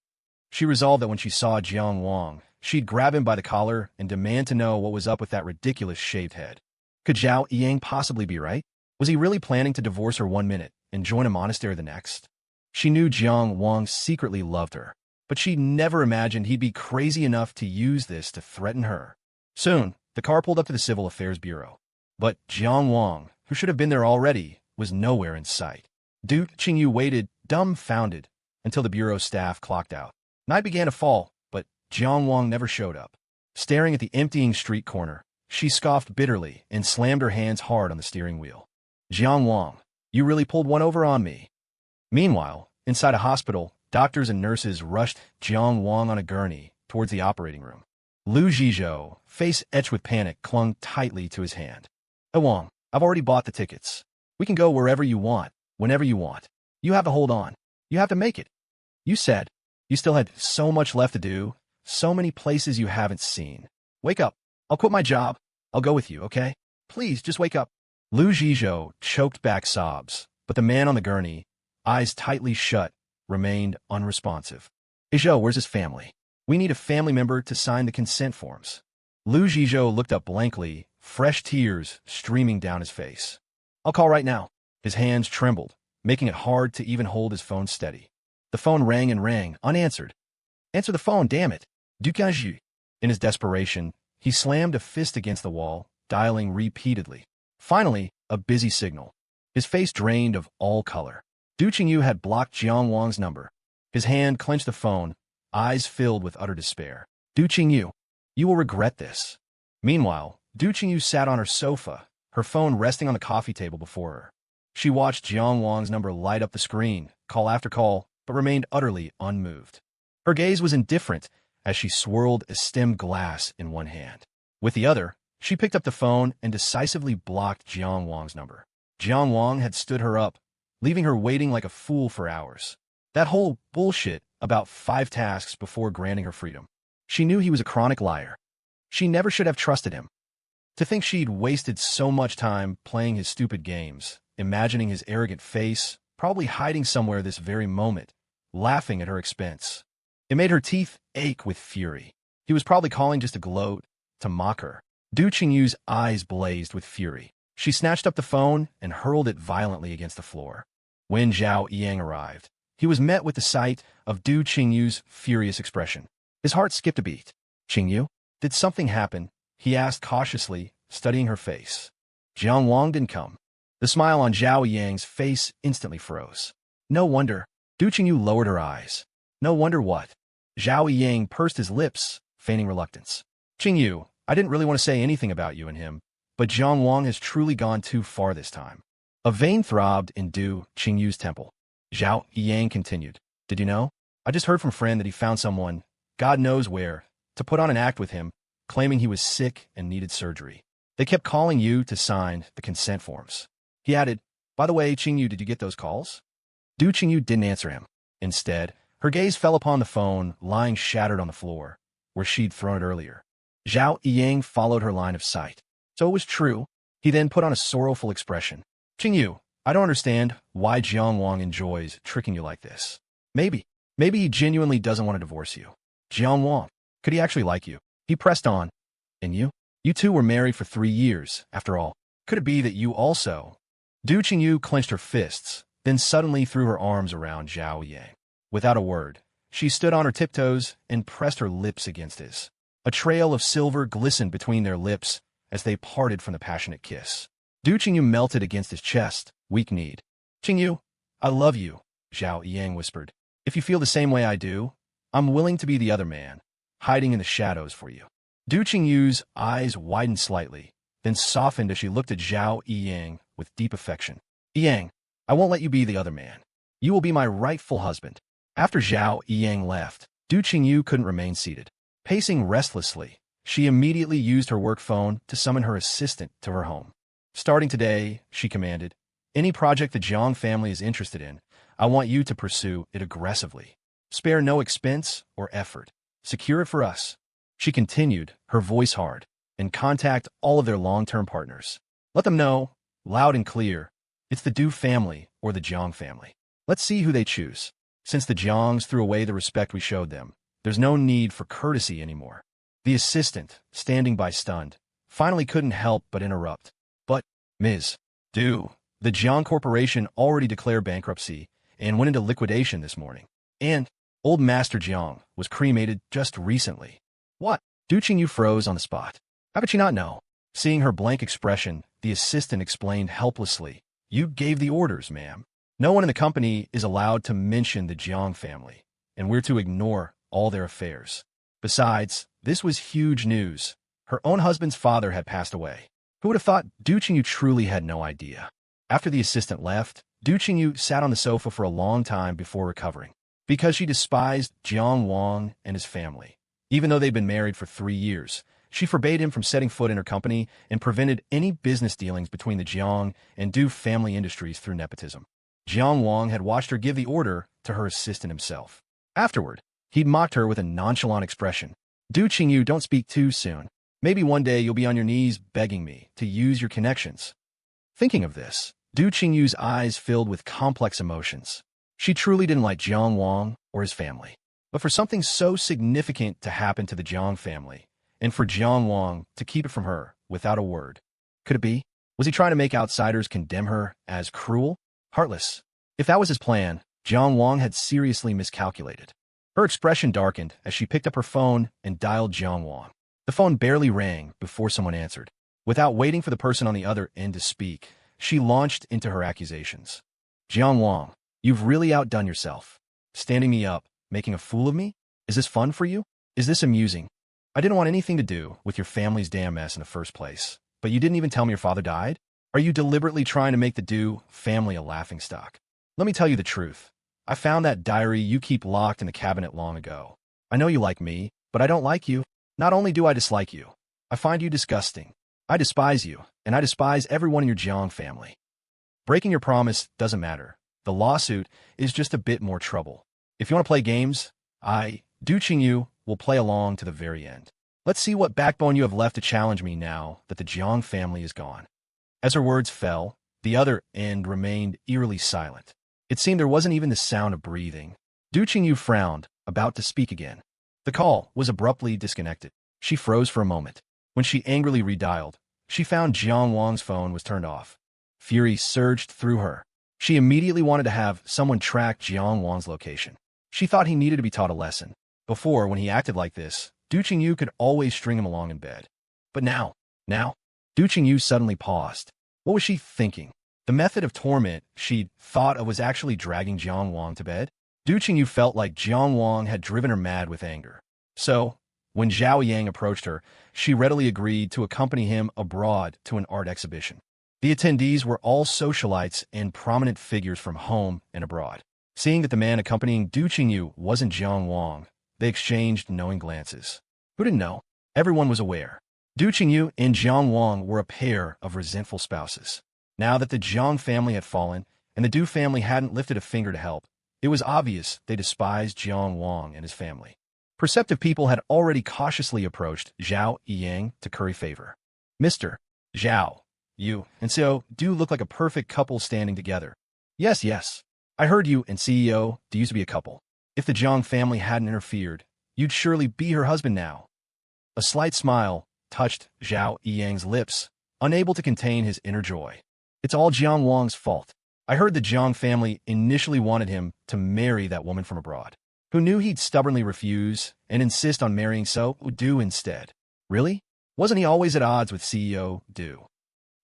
She resolved that when she saw Jiang Wang, she'd grab him by the collar and demand to know what was up with that ridiculous shaved head. Could Xiao Yang possibly be right? Was he really planning to divorce her one minute and join a monastery the next? She knew Jiang Wang secretly loved her, but she never imagined he'd be crazy enough to use this to threaten her. Soon, the car pulled up to the Civil Affairs Bureau. But Jiang Wang, who should have been there already, was nowhere in sight. Duchingu waited, dumbfounded, until the bureau staff clocked out. Night began to fall, but Jiang Wang never showed up. Staring at the emptying street corner, she scoffed bitterly and slammed her hands hard on the steering wheel. Jiang Wang, you really pulled one over on me. Meanwhile, inside a hospital, doctors and nurses rushed Jiang Wang on a gurney towards the operating room. Lu Xiho, face etched with panic, clung tightly to his hand. Hey Wang, I've already bought the tickets. We can go wherever you want, whenever you want. You have to hold on. You have to make it. You said you still had so much left to do, so many places you haven't seen. Wake up. I'll quit my job. I'll go with you, okay? Please, just wake up. Lu Xiho choked back sobs, but the man on the gurney, eyes tightly shut, remained unresponsive. Xiho, where's his family? We need a family member to sign the consent forms. Lu Xiho looked up blankly, fresh tears streaming down his face. I'll call right now. His hands trembled, making it hard to even hold his phone steady. The phone rang and rang, unanswered. Answer the phone, damn it. Duchingu. In his desperation, he slammed a fist against the wall, dialing repeatedly. Finally, a busy signal. His face drained of all color. Duchingu had blocked Jiang Wang's number. His hand clenched the phone, eyes filled with utter despair. Duchingu, you will regret this. Meanwhile, Duchingu sat on her sofa, her phone resting on the coffee table before her. She watched Jiang Wang's number light up the screen, call after call, but remained utterly unmoved. Her gaze was indifferent as she swirled a stemmed glass in one hand. With the other, she picked up the phone and decisively blocked Jiang Wang's number. Jiang Wang had stood her up, leaving her waiting like a fool for hours. That whole bullshit about 5 tasks before granting her freedom. She knew he was a chronic liar. She never should have trusted him. To think she'd wasted so much time playing his stupid games, imagining his arrogant face, probably hiding somewhere this very moment, laughing at her expense. It made her teeth ache with fury. He was probably calling just to gloat, to mock her. Duchingu's eyes blazed with fury. She snatched up the phone and hurled it violently against the floor. When Xiao Yang arrived, he was met with the sight of Duchingu's furious expression. His heart skipped a beat. Qingyu, did something happen? He asked cautiously, studying her face. Jiang Wang didn't come. The smile on Xiao Yang's face instantly froze. No wonder. Duchingu lowered her eyes. No wonder what? Xiao Yang pursed his lips, feigning reluctance. Qingyu, I didn't really want to say anything about you and him, but Jiang Wang has truly gone too far this time. A vein throbbed in Duchingu's temple. Xiao Yang continued. Did you know? I just heard from a friend that he found someone, God knows where, to put on an act with him, claiming he was sick and needed surgery. They kept calling you to sign the consent forms. He added, by the way, Qingyu, did you get those calls? Duchingu didn't answer him. Instead, her gaze fell upon the phone lying shattered on the floor, where she'd thrown it earlier. Xiao Yang followed her line of sight. So it was true. He then put on a sorrowful expression. Qingyu, I don't understand why Jiang Wang enjoys tricking you like this. Maybe he genuinely doesn't want to divorce you. Jiang Wang, could he actually like you? He pressed on. And you? You two were married for 3 years, after all. Could it be that you also? Duchingu clenched her fists, then suddenly threw her arms around Xiao Yang. Without a word, she stood on her tiptoes and pressed her lips against his. A trail of silver glistened between their lips as they parted from the passionate kiss. Duchingu melted against his chest, weak-kneed. Qingyu, I love you, Xiao Yang whispered. If you feel the same way I do, I'm willing to be the other man, hiding in the shadows for you. Duchingu's eyes widened slightly, then softened as she looked at Xiao Yang with deep affection. Yang, I won't let you be the other man. You will be my rightful husband. After Xiao Yang left, Duchingu couldn't remain seated. Pacing restlessly, she immediately used her work phone to summon her assistant to her home. Starting today, she commanded, any project the Jiang family is interested in, I want you to pursue it aggressively. Spare no expense or effort. Secure it for us. She continued, her voice hard, and contact all of their long-term partners. Let them know, loud and clear, it's the Du family or the Jiang family. Let's see who they choose. Since the Jiangs threw away the respect we showed them, there's no need for courtesy anymore. The assistant, standing by stunned, finally couldn't help but interrupt. But, Ms. Du, the Jiang Corporation already declared bankruptcy and went into liquidation this morning. And old Master Jiang was cremated just recently. What? Duchingu froze on the spot. How could she not know? Seeing her blank expression, the assistant explained helplessly. You gave the orders, ma'am. No one in the company is allowed to mention the Jiang family, and we're to ignore all their affairs. Besides, this was huge news. Her own husband's father had passed away. Who would have thought Duchingu truly had no idea? After the assistant left, Duchingu sat on the sofa for a long time before recovering. Because she despised Jang Wong and his family. Even though they'd been married for 3 years, she forbade him from setting foot in her company and prevented any business dealings between the Jiang and Du family industries through nepotism. Jiang Wong had watched her give the order to her assistant himself. Afterward, he'd mocked her with a nonchalant expression. Duchingu, don't speak too soon. Maybe one day you'll be on your knees begging me to use your connections. Thinking of this, Duchingu's eyes filled with complex emotions. She truly didn't like Jiang Wong or his family. But for something so significant to happen to the Jiang family, and for Jiang Wong to keep it from her without a word. Could it be? Was he trying to make outsiders condemn her as cruel? Heartless? If that was his plan, Jiang Wong had seriously miscalculated. Her expression darkened as she picked up her phone and dialed Jiang Wong. The phone barely rang before someone answered. Without waiting for the person on the other end to speak, she launched into her accusations. Jiang Wong, you've really outdone yourself. Standing me up, making a fool of me? Is this fun for you? Is this amusing? I didn't want anything to do with your family's damn mess in the first place, but you didn't even tell me your father died? Are you deliberately trying to make the Du family a laughingstock? Let me tell you the truth. I found that diary you keep locked in the cabinet long ago. I know you like me, but I don't like you. Not only do I dislike you, I find you disgusting. I despise you, and I despise everyone in your Jiang family. Breaking your promise doesn't matter. The lawsuit is just a bit more trouble. If you want to play games, Duchingu, will play along to the very end. Let's see what backbone you have left to challenge me now that the Jiang family is gone. As her words fell, the other end remained eerily silent. It seemed there wasn't even the sound of breathing. Duchingu frowned, about to speak again. The call was abruptly disconnected. She froze for a moment. When she angrily redialed, she found Jiang Wong's phone was turned off. Fury surged through her. She immediately wanted to have someone track Jiang Wong's location. She thought he needed to be taught a lesson. Before, when he acted like this, Duchingu could always string him along in bed. But now, Duchingu suddenly paused. What was she thinking? The method of torment she'd thought of was actually dragging Jiang Wong to bed? Duchingu felt like Jiang Wong had driven her mad with anger. So, when Xiao Yang approached her, she readily agreed to accompany him abroad to an art exhibition. The attendees were all socialites and prominent figures from home and abroad. Seeing that the man accompanying Duchingu wasn't Jiang Wong, they exchanged knowing glances. Who didn't know? Everyone was aware. Duchingu and Jiang Wong were a pair of resentful spouses. Now that the Jiang family had fallen, and the Du family hadn't lifted a finger to help, it was obvious they despised Jiang Wong and his family. Perceptive people had already cautiously approached Xiao Yang to curry favor. Mr. Zhao, you and Xiho do look like a perfect couple standing together. Yes. I heard you and CEO do used to be a couple. If the Jiang family hadn't interfered, you'd surely be her husband now. A slight smile touched Xiao Yang's lips, unable to contain his inner joy. It's all Jiang Wong's fault. I heard the Jiang family initially wanted him to marry that woman from abroad, who knew he'd stubbornly refuse and insist on marrying Du instead. Really? Wasn't he always at odds with CEO Du?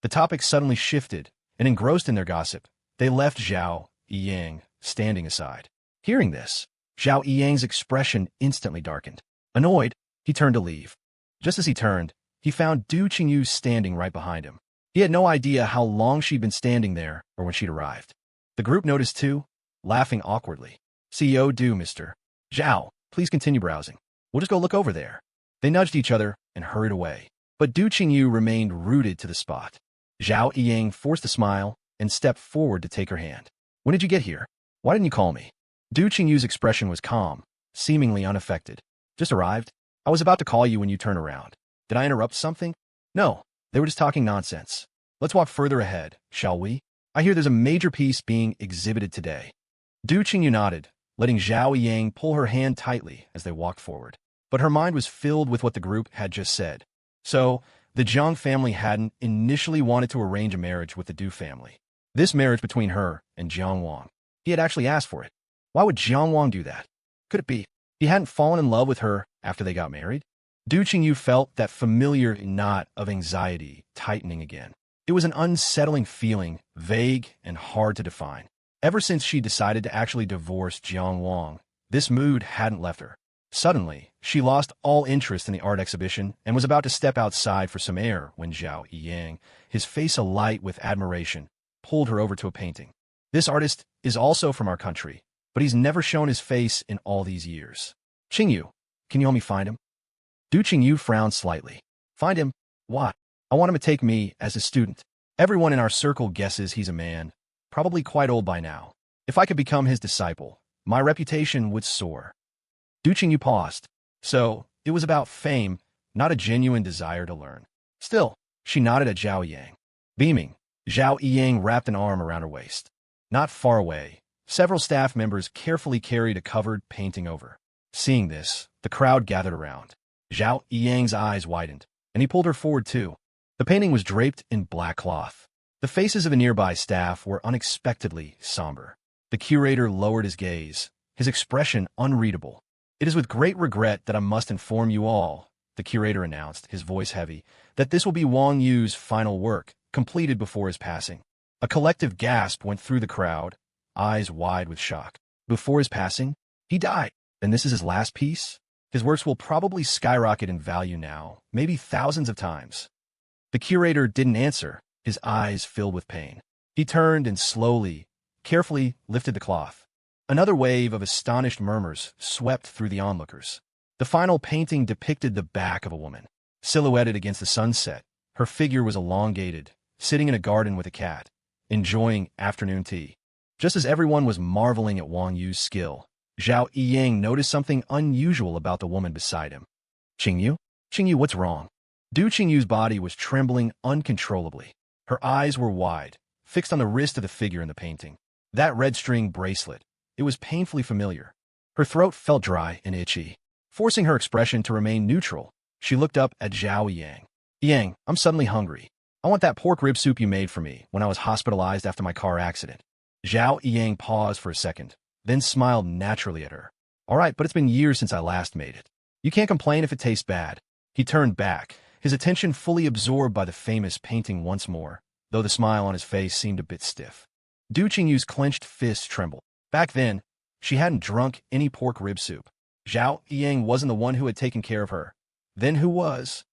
The topic suddenly shifted, and engrossed in their gossip, they left Xiao Yang standing aside. Hearing this, Xiao Yang's expression instantly darkened. Annoyed, he turned to leave. Just as he turned, he found Duchingu standing right behind him. He had no idea how long she'd been standing there or when she'd arrived. The group noticed too, laughing awkwardly. CEO Du, Mr. Zhao, Please continue browsing. We'll just go look over there. They nudged each other and hurried away. But Duchingu remained rooted to the spot. Xiao Yang forced a smile and stepped forward to take her hand. When did you get here? Why didn't you call me? Duchingu's expression was calm, seemingly unaffected. Just arrived. I was about to call you when you turned around. Did I interrupt something? No, they were just talking nonsense. Let's walk further ahead, shall we? I hear there's a major piece being exhibited today. Duchingu nodded, letting Xiao Yang pull her hand tightly as they walked forward. But her mind was filled with what the group had just said. So, the Jiang family hadn't initially wanted to arrange a marriage with the Du family. This marriage between her and Jiang Wang. He had actually asked for it. Why would Jiang Wang do that? Could it be he hadn't fallen in love with her after they got married? Duchingu felt that familiar knot of anxiety tightening again. It was an unsettling feeling, vague and hard to define. Ever since she decided to actually divorce Jiang Wang, this mood hadn't left her. Suddenly, she lost all interest in the art exhibition and was about to step outside for some air when Xiao Yang, his face alight with admiration, pulled her over to a painting. This artist is also from our country, but he's never shown his face in all these years. Qingyu, can you help me find him? Duchingu frowned slightly. Find him? Why? I want him to take me as a student. Everyone in our circle guesses he's a man, probably quite old by now. If I could become his disciple, my reputation would soar. Duchingu paused. So, it was about fame, not a genuine desire to learn. Still, she nodded at Xiao Yang. Beaming, Xiao Yang wrapped an arm around her waist. Not far away, several staff members carefully carried a covered painting over. Seeing this, the crowd gathered around. Xiao Yang's eyes widened, and he pulled her forward too. The painting was draped in black cloth. The faces of the nearby staff were unexpectedly somber. The curator lowered his gaze, his expression unreadable. It is with great regret that I must inform you all, the curator announced, his voice heavy, that this will be Wang Yu's final work, completed before his passing. A collective gasp went through the crowd, eyes wide with shock. Before his passing? He died. And this is his last piece? His works will probably skyrocket in value now, maybe thousands of times. The curator didn't answer, his eyes filled with pain. He turned and slowly, carefully lifted the cloth. Another wave of astonished murmurs swept through the onlookers. The final painting depicted the back of a woman. Silhouetted against the sunset, her figure was elongated, sitting in a garden with a cat, enjoying afternoon tea. Just as everyone was marveling at Wang Yu's skill, Xiao Yang noticed something unusual about the woman beside him. Qingyu? Qingyu, what's wrong? Duchingu's body was trembling uncontrollably. Her eyes were wide, fixed on the wrist of the figure in the painting. That red string bracelet. It was painfully familiar. Her throat felt dry and itchy. Forcing her expression to remain neutral, she looked up at Xiao Yang. Yang, I'm suddenly hungry. I want that pork rib soup you made for me when I was hospitalized after my car accident. Xiao Yang paused for a second, then smiled naturally at her. All right, but it's been years since I last made it. You can't complain if it tastes bad. He turned back, his attention fully absorbed by the famous painting once more, though the smile on his face seemed a bit stiff. Duchingu's clenched fists trembled. Back then, she hadn't drunk any pork rib soup. Xiao Yang wasn't the one who had taken care of her. Then who was?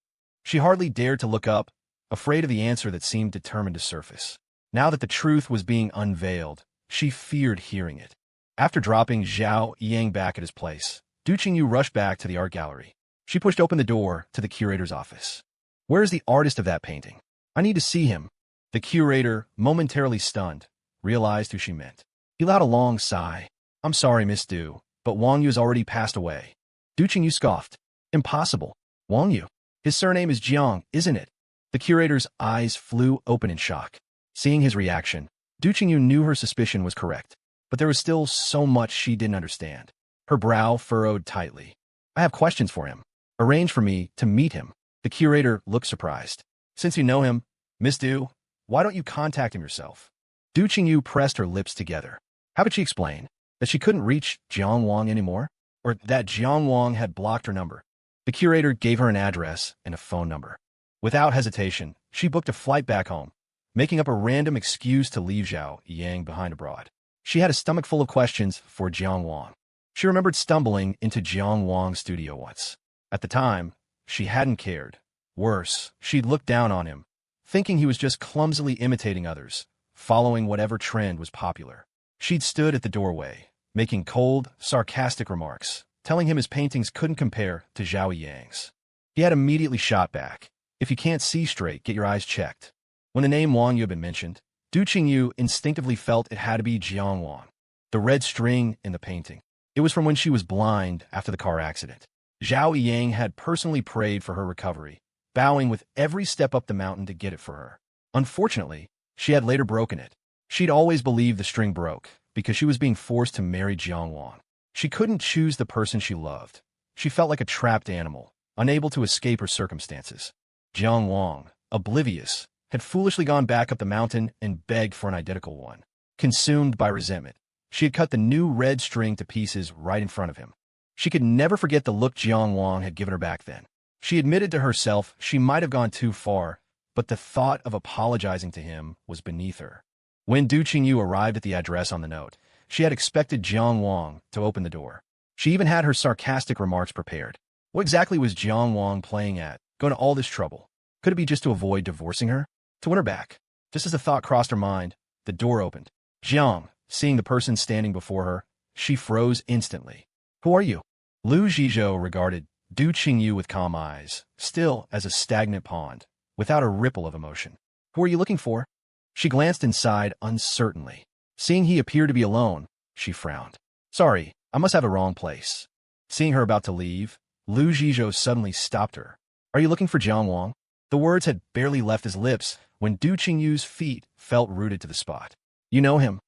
She hardly dared to look up, afraid of the answer that seemed determined to surface. Now that the truth was being unveiled, she feared hearing it. After dropping Xiao Yang back at his place, Duchingu rushed back to the art gallery. She pushed open the door to the curator's office. Where is the artist of that painting? I need to see him. The curator, momentarily stunned, realized who she meant. He let out a long sigh. I'm sorry, Miss Du, but Wang Yu has already passed away. Duchingu scoffed. Impossible. Wang Yu. His surname is Jiang, isn't it? The curator's eyes flew open in shock. Seeing his reaction, Duchingu knew her suspicion was correct, but there was still so much she didn't understand. Her brow furrowed tightly. I have questions for him. Arrange for me to meet him. The curator looked surprised. Since you know him, Miss Du, why don't you contact him yourself? Duchingu pressed her lips together. How could she explain? That she couldn't reach Jiang Wang anymore? Or that Jiang Wang had blocked her number? The curator gave her an address and a phone number. Without hesitation, she booked a flight back home, making up a random excuse to leave Xiao Yang behind abroad. She had a stomach full of questions for Jiang Wang. She remembered stumbling into Jiang Wang's studio once. At the time, she hadn't cared. Worse, she'd looked down on him, thinking he was just clumsily imitating others, following whatever trend was popular. She'd stood at the doorway, making cold, sarcastic remarks, telling him his paintings couldn't compare to Xiao Yang's. He had immediately shot back. If you can't see straight, get your eyes checked. When the name Wang Yu had been mentioned, Duchingu instinctively felt it had to be Jiang Wang. The red string in the painting. It was from when she was blind after the car accident. Xiao Yang had personally prayed for her recovery, bowing with every step up the mountain to get it for her. Unfortunately, she had later broken it. She'd always believed the string broke because she was being forced to marry Jiang Wang. She couldn't choose the person she loved. She felt like a trapped animal, unable to escape her circumstances. Jiang Wang, oblivious, had foolishly gone back up the mountain and begged for an identical one. Consumed by resentment, she had cut the new red string to pieces right in front of him. She could never forget the look Jiang Wang had given her back then. She admitted to herself she might have gone too far, but the thought of apologizing to him was beneath her. When Duchingu arrived at the address on the note, she had expected Jiang Wang to open the door. She even had her sarcastic remarks prepared. What exactly was Jiang Wang playing at, going to all this trouble? Could it be just to avoid divorcing her? To win her back? Just as the thought crossed her mind, the door opened. Jiang, seeing the person standing before her, she froze instantly. Who are you? Lu Xiho regarded Duchingu with calm eyes, still as a stagnant pond, without a ripple of emotion. Who are you looking for? She glanced inside uncertainly. Seeing he appeared to be alone, she frowned. Sorry, I must have a wrong place. Seeing her about to leave, Lu Xiho suddenly stopped her. Are you looking for Jiang Wang? The words had barely left his lips when Duchingu's feet felt rooted to the spot. You know him?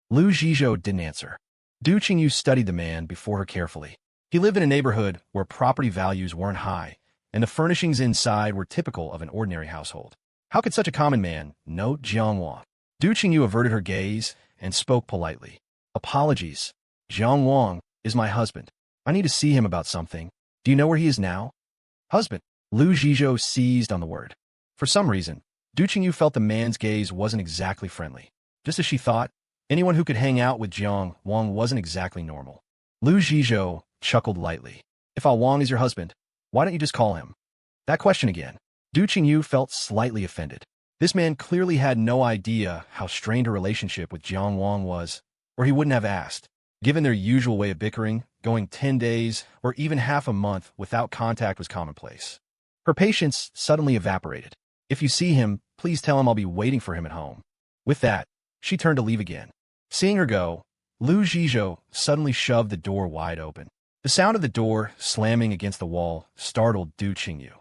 Lu Xiho didn't answer. Duchingu studied the man before her carefully. He lived in a neighborhood where property values weren't high, and the furnishings inside were typical of an ordinary household. How could such a common man know Jiang Wang? Duchingu averted her gaze and spoke politely. Apologies. Jiang Wang is my husband. I need to see him about something. Do you know where he is now? Husband. Lu Xiho seized on the word. For some reason, Duchingu felt the man's gaze wasn't exactly friendly. Just as she thought, anyone who could hang out with Jiang Wang wasn't exactly normal. Lu Xiho chuckled lightly. If Wang is your husband, why don't you just call him? That question again. Duchingu felt slightly offended. This man clearly had no idea how strained her relationship with Jiang Wang was, or he wouldn't have asked. Given their usual way of bickering, going 10 days or even half a month without contact was commonplace. Her patience suddenly evaporated. If you see him, please tell him I'll be waiting for him at home. With that, she turned to leave again. Seeing her go, Lu Xiho suddenly shoved the door wide open. The sound of the door slamming against the wall startled Duchingu.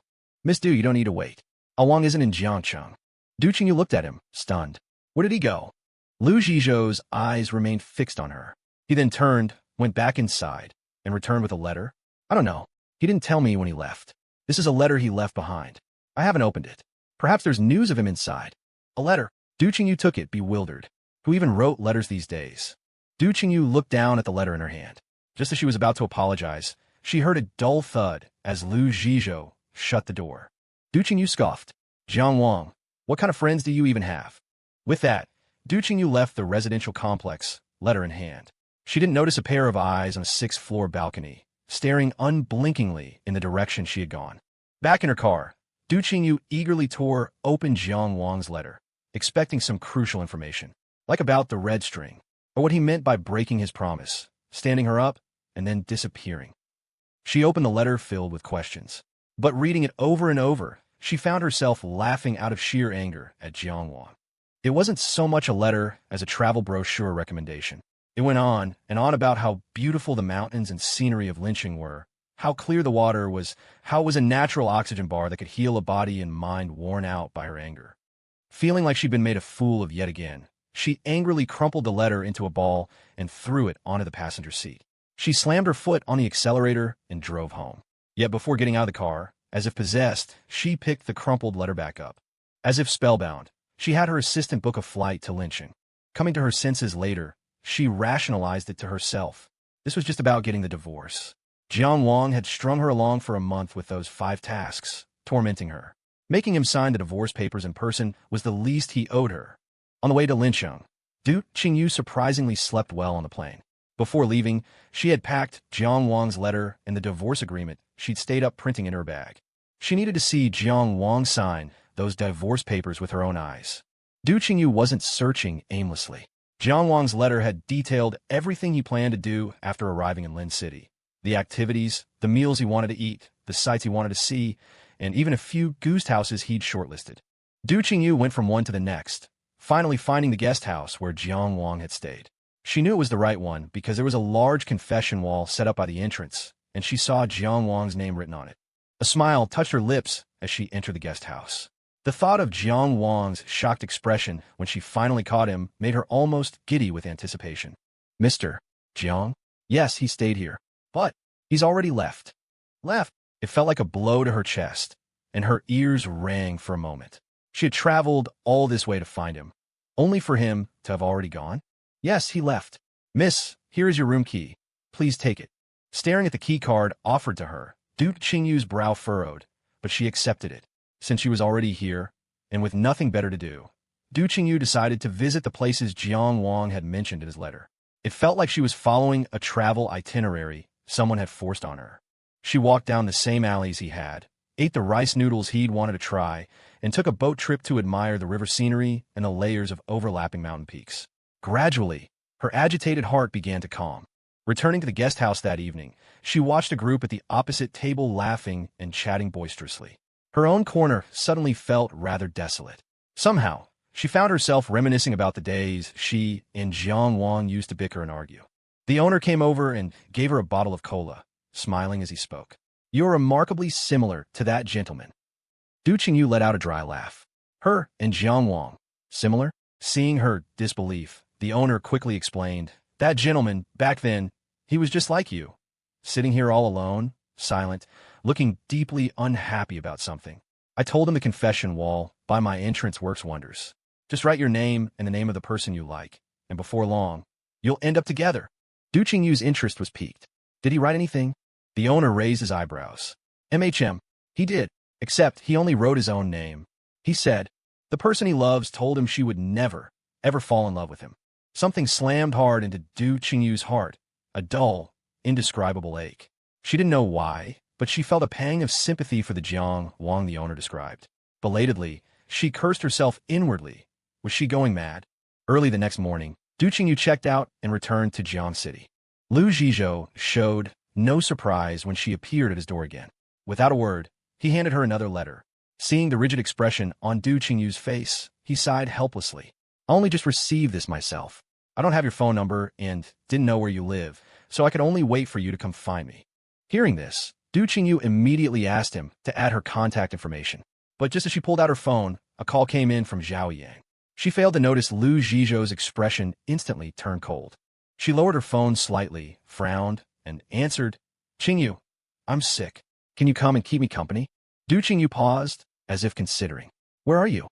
Miss Du, you don't need to wait. Wang isn't in Jiangcheng. Duchingu looked at him, stunned. Where did he go? Lu Xiho's eyes remained fixed on her. He then turned, went back inside, and returned with a letter. I don't know. He didn't tell me when he left. This is a letter he left behind. I haven't opened it. Perhaps there's news of him inside. A letter. Duchingu took it, bewildered. Who even wrote letters these days? Duchingu looked down at the letter in her hand. Just as she was about to apologize, she heard a dull thud as Lu Xiho shut the door. Duchingu scoffed. Jiang Wang, what kind of friends do you even have? With that, Duchingu left the residential complex, letter in hand. She didn't notice a pair of eyes on a 6th-floor balcony, staring unblinkingly in the direction she had gone. Back in her car, Duchingu eagerly tore open Jiang Wang's letter, expecting some crucial information, like about the red string, or what he meant by breaking his promise, standing her up, and then disappearing. She opened the letter filled with questions, but reading it over and over, she found herself laughing out of sheer anger at Jiang Wang. It wasn't so much a letter as a travel brochure recommendation. It went on and on about how beautiful the mountains and scenery of Linqing were, how clear the water was, how it was a natural oxygen bar that could heal a body and mind worn out by her anger. Feeling like she'd been made a fool of yet again, she angrily crumpled the letter into a ball and threw it onto the passenger seat. She slammed her foot on the accelerator and drove home. Yet before getting out of the car, as if possessed, she picked the crumpled letter back up. As if spellbound, she had her assistant book a flight to Linqing. Coming to her senses later, she rationalized it to herself. This was just about getting the divorce. Jiang Wang had strung her along for a month with those 5 tasks, tormenting her. Making him sign the divorce papers in person was the least he owed her. On the way to Linqing, Duchingu surprisingly slept well on the plane. Before leaving, she had packed Jiang Wang's letter and the divorce agreement she'd stayed up printing in her bag. She needed to see Jiang Wang sign those divorce papers with her own eyes. Duchingu wasn't searching aimlessly. Jiang Wang's letter had detailed everything he planned to do after arriving in Lin City. The activities, the meals he wanted to eat, the sights he wanted to see, and even a few ghost houses he'd shortlisted. Duchingu went from one to the next, finally finding the guest house where Jiang Wang had stayed. She knew it was the right one because there was a large confession wall set up by the entrance, and she saw Jiang Wang's name written on it. A smile touched her lips as she entered the guest house. The thought of Jiang Wang's shocked expression when she finally caught him made her almost giddy with anticipation. Mr. Jiang? Yes, he stayed here. But he's already left. Left? It felt like a blow to her chest, and her ears rang for a moment. She had traveled all this way to find him, only for him to have already gone. Yes, he left. Miss, here is your room key. Please take it. Staring at the key card offered to her, Duchingu's brow furrowed, but she accepted it. Since she was already here, and with nothing better to do, Duchingu decided to visit the places Jiang Wang had mentioned in his letter. It felt like she was following a travel itinerary someone had forced on her. She walked down the same alleys he had, ate the rice noodles he'd wanted to try, and took a boat trip to admire the river scenery and the layers of overlapping mountain peaks. Gradually, her agitated heart began to calm. Returning to the guest house that evening, she watched a group at the opposite table laughing and chatting boisterously. Her own corner suddenly felt rather desolate. Somehow, she found herself reminiscing about the days she and Jiang Wang used to bicker and argue. The owner came over and gave her a bottle of cola, smiling as he spoke. "You're remarkably similar to that gentleman." Duchingu let out a dry laugh. Her and Jiang Wang, similar? Seeing her disbelief, the owner quickly explained, "That gentleman, back then, he was just like you, sitting here all alone, silent, looking deeply unhappy about something. I told him the confession wall by my entrance works wonders. Just write your name and the name of the person you like, and before long, you'll end up together." Duchingu's interest was piqued. "Did he write anything?" The owner raised his eyebrows. He did, except he only wrote his own name. He said, the person he loves told him she would never, ever fall in love with him. Something slammed hard into Duchingu's heart, a dull, indescribable ache. She didn't know why, but she felt a pang of sympathy for the Jiang Wang the owner described. Belatedly, she cursed herself inwardly. Was she going mad? Early the next morning, Duchingu checked out and returned to Jiang City. Xiho showed no surprise when she appeared at his door again. Without a word, he handed her another letter. Seeing the rigid expression on Duchingu's face, he sighed helplessly. "I only just received this myself. I don't have your phone number and didn't know where you live, so I could only wait for you to come find me." Hearing this, Duchingu immediately asked him to add her contact information. But just as she pulled out her phone, a call came in from Xiao Yang. She failed to notice Xiho's expression instantly turned cold. She lowered her phone slightly, frowned, and answered, "Qingyu, I'm sick. Can you come and keep me company?" Duchingu paused, as if considering. "Where are you?"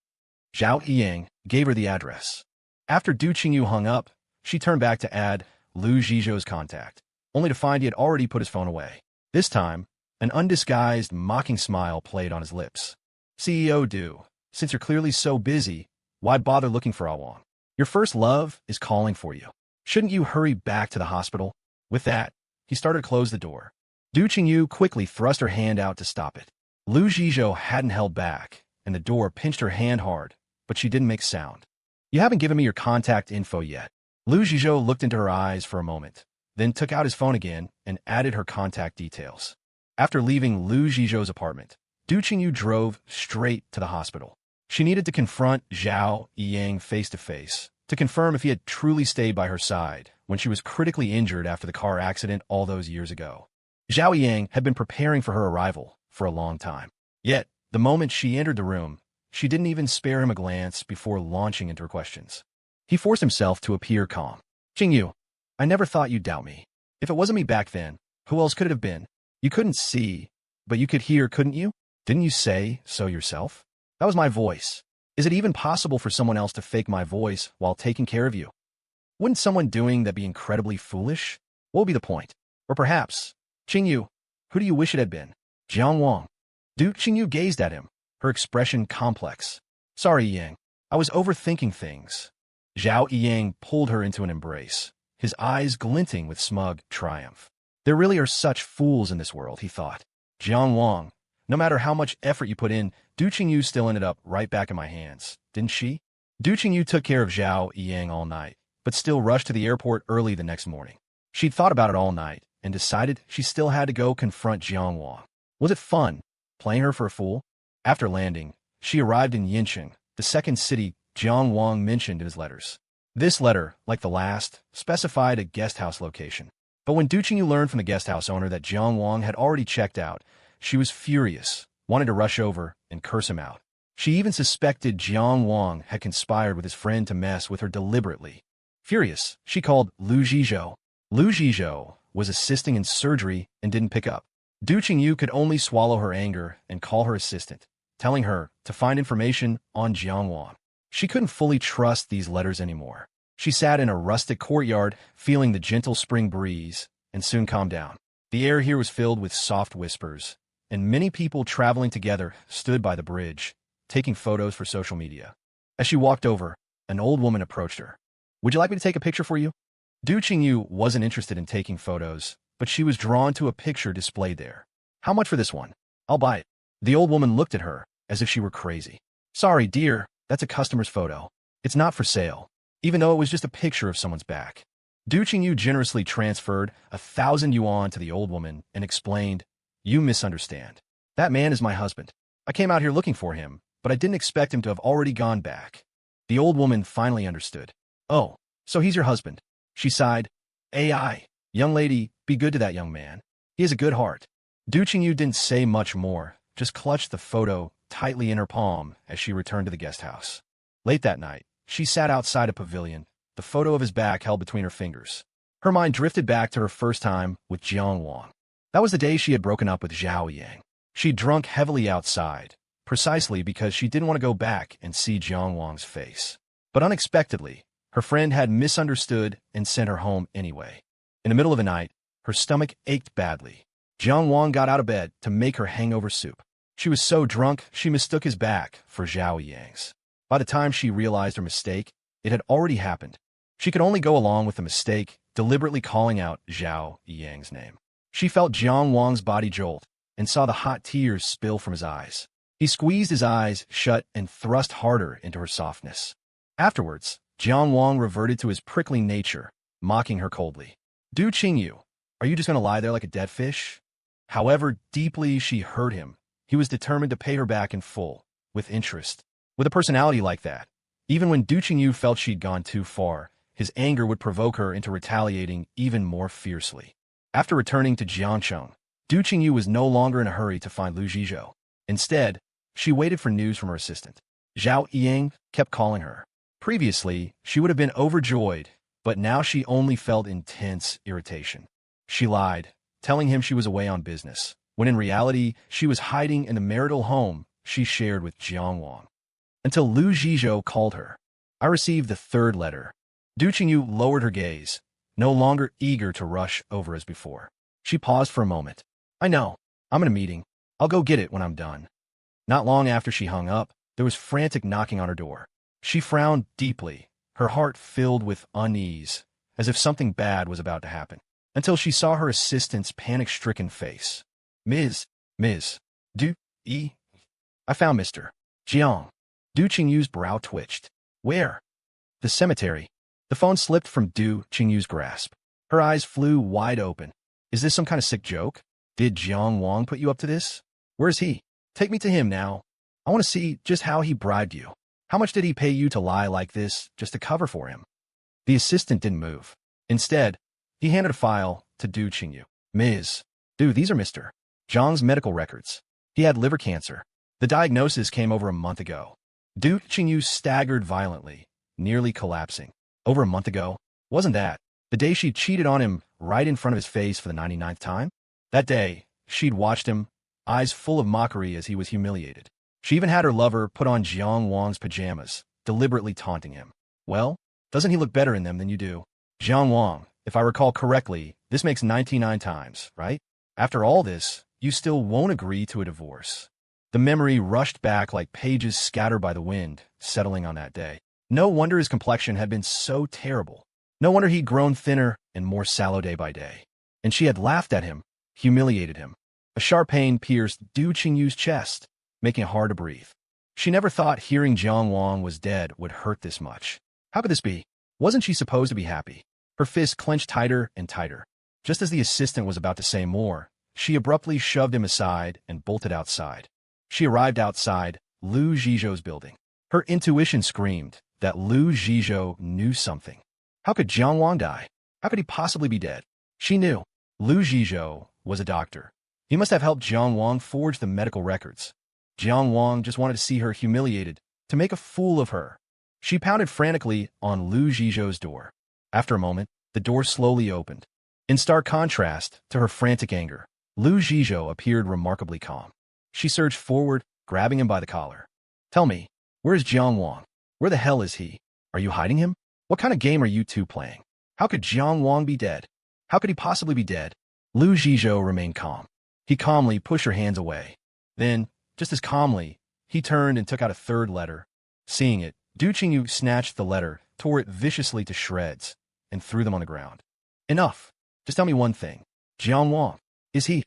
Xiao Yang gave her the address. After Duchingu hung up, she turned back to add Xiho's contact, only to find he had already put his phone away. This time, an undisguised, mocking smile played on his lips. "CEO Du, since you're clearly so busy, why bother looking for Awang? Your first love is calling for you. Shouldn't you hurry back to the hospital?" With that, he started to close the door. Duchingu quickly thrust her hand out to stop it. Xiho hadn't held back, and the door pinched her hand hard, but she didn't make sound. "You haven't given me your contact info yet." Xiho looked into her eyes for a moment, then took out his phone again and added her contact details. After leaving Xiho's apartment, Duchingu drove straight to the hospital. She needed to confront Xiao Yang face-to-face to confirm if he had truly stayed by her side when she was critically injured after the car accident all those years ago. Xiao Yang had been preparing for her arrival for a long time. Yet, the moment she entered the room, she didn't even spare him a glance before launching into her questions. He forced himself to appear calm. "Qingyu, I never thought you'd doubt me. If it wasn't me back then, who else could it have been? You couldn't see, but you could hear, couldn't you? Didn't you say so yourself? That was my voice. Is it even possible for someone else to fake my voice while taking care of you? Wouldn't someone doing that be incredibly foolish? What would be the point? Or perhaps, Qingyu, who do you wish it had been? Jiang Wang." Duchingu gazed at him, her expression complex. "Sorry, Yang. I was overthinking things." Xiao Yang pulled her into an embrace, his eyes glinting with smug triumph. There really are such fools in this world, he thought. Jiang Wang, no matter how much effort you put in, Duchingu still ended up right back in my hands, didn't she? Duchingu took care of Xiao Yang all night, but still rushed to the airport early the next morning. She'd thought about it all night and decided she still had to go confront Jiang Wang. Was it fun, playing her for a fool? After landing, she arrived in Yincheng, the second city Jiang Wang mentioned in his letters. This letter, like the last, specified a guesthouse location. But when Duchingu learned from the guesthouse owner that Jiang Wang had already checked out, she was furious, wanted to rush over and curse him out. She even suspected Jiang Wang had conspired with his friend to mess with her deliberately. Furious, she called Lu Zhizhou. Lu Zhizhou was assisting in surgery and didn't pick up. Duchingu could only swallow her anger and call her assistant, telling her to find information on Jiang Wang. She couldn't fully trust these letters anymore. She sat in a rustic courtyard, feeling the gentle spring breeze, and soon calmed down. The air here was filled with soft whispers, and many people traveling together stood by the bridge, taking photos for social media. As she walked over, an old woman approached her. "Would you like me to take a picture for you?" Duchingu wasn't interested in taking photos, but she was drawn to a picture displayed there. "How much for this one? I'll buy it." The old woman looked at her as if she were crazy. "Sorry, dear, that's a customer's photo. It's not for sale," even though it was just a picture of someone's back. Duchingu generously transferred 1,000 yuan to the old woman and explained, "You misunderstand. That man is my husband. I came out here looking for him, but I didn't expect him to have already gone back." The old woman finally understood. "Oh, so he's your husband." She sighed. "AI, young lady, be good to that young man. He has a good heart." Duchingu didn't say much more, just clutched the photo tightly in her palm as she returned to the guest house. Late that night, she sat outside a pavilion, the photo of his back held between her fingers. Her mind drifted back to her first time with Jiang Wang. That was the day she had broken up with Xiao Yang. She'd drunk heavily outside, precisely because she didn't want to go back and see Jiang Wang's face. But unexpectedly, her friend had misunderstood and sent her home anyway. In the middle of the night, her stomach ached badly. Jiang Wang got out of bed to make her hangover soup. She was so drunk, she mistook his back for Xiao Yang's. By the time she realized her mistake, it had already happened. She could only go along with the mistake, deliberately calling out Xiao Yang's name. She felt Jiang Wang's body jolt and saw the hot tears spill from his eyes. He squeezed his eyes shut and thrust harder into her softness. Afterwards, Jiang Wang reverted to his prickling nature, mocking her coldly. "Duchingu, are you just going to lie there like a dead fish?" However deeply she hurt him, he was determined to pay her back in full, with interest. With a personality like that, even when Duchingu felt she'd gone too far, his anger would provoke her into retaliating even more fiercely. After returning to Jiangcheng, Duchingu was no longer in a hurry to find Lu Zhizhou. Instead, she waited for news from her assistant. Xiao Yang kept calling her. Previously, she would have been overjoyed, but now she only felt intense irritation. She lied, telling him she was away on business, when in reality, she was hiding in the marital home she shared with Jiang Wang. Until Lu Zhizhou called her. "I received the third letter." Duchingu lowered her gaze, no longer eager to rush over as before. She paused for a moment. "I know. I'm in a meeting. I'll go get it when I'm done." Not long after she hung up, there was frantic knocking on her door. She frowned deeply, her heart filled with unease, as if something bad was about to happen, until she saw her assistant's panic-stricken face. Ms. I found Mr. Jiang." Duchingu's brow twitched. "Where?" "The cemetery." The phone slipped from Duchingu's grasp. Her eyes flew wide open. "Is this some kind of sick joke? Did Jiang Wang put you up to this? Where is he? Take me to him now. I want to see just how he bribed you. How much did he pay you to lie like this just to cover for him?" The assistant didn't move. Instead, he handed a file to Duchingu. "Ms. These are Mr. Jiang's medical records. He had liver cancer. The diagnosis came over a month ago." Duchingu staggered violently, nearly collapsing. Over a month ago? Wasn't that the day she'd cheated on him right in front of his face for the 99th time? That day, she'd watched him, eyes full of mockery as he was humiliated. She even had her lover put on Jiang Wang's pajamas, deliberately taunting him. "Well, doesn't he look better in them than you do? Jiang Wang, if I recall correctly, this makes 99 times, right? After all this, you still won't agree to a divorce." The memory rushed back like pages scattered by the wind, settling on that day. No wonder his complexion had been so terrible. No wonder he'd grown thinner and more sallow day by day. And she had laughed at him, humiliated him. A sharp pain pierced Duchingu's chest, making it hard to breathe. She never thought hearing Jiang Wang was dead would hurt this much. How could this be? Wasn't she supposed to be happy? Her fist clenched tighter and tighter. Just as the assistant was about to say more, she abruptly shoved him aside and bolted outside. She arrived outside Lu Zhizhou's building. Her intuition screamed that Lu Zhizhou knew something. How could Jiang Wang die? How could he possibly be dead? She knew. Lu Zhizhou was a doctor. He must have helped Jiang Wang forge the medical records. Jiang Wang just wanted to see her humiliated, to make a fool of her. She pounded frantically on Lu Zhizhou's door. After a moment, the door slowly opened. In stark contrast to her frantic anger, Lu Zhizhou appeared remarkably calm. She surged forward, grabbing him by the collar. Tell me, where is Jiang Wang? Where the hell is he? Are you hiding him? What kind of game are you two playing? How could Jiang Wang be dead? How could he possibly be dead? Lu Zhizhou remained calm. He calmly pushed her hands away. Then, just as calmly, he turned and took out a third letter. Seeing it, Duchingu snatched the letter, tore it viciously to shreds, and threw them on the ground. Enough. Just tell me one thing. Jiang Wang, is he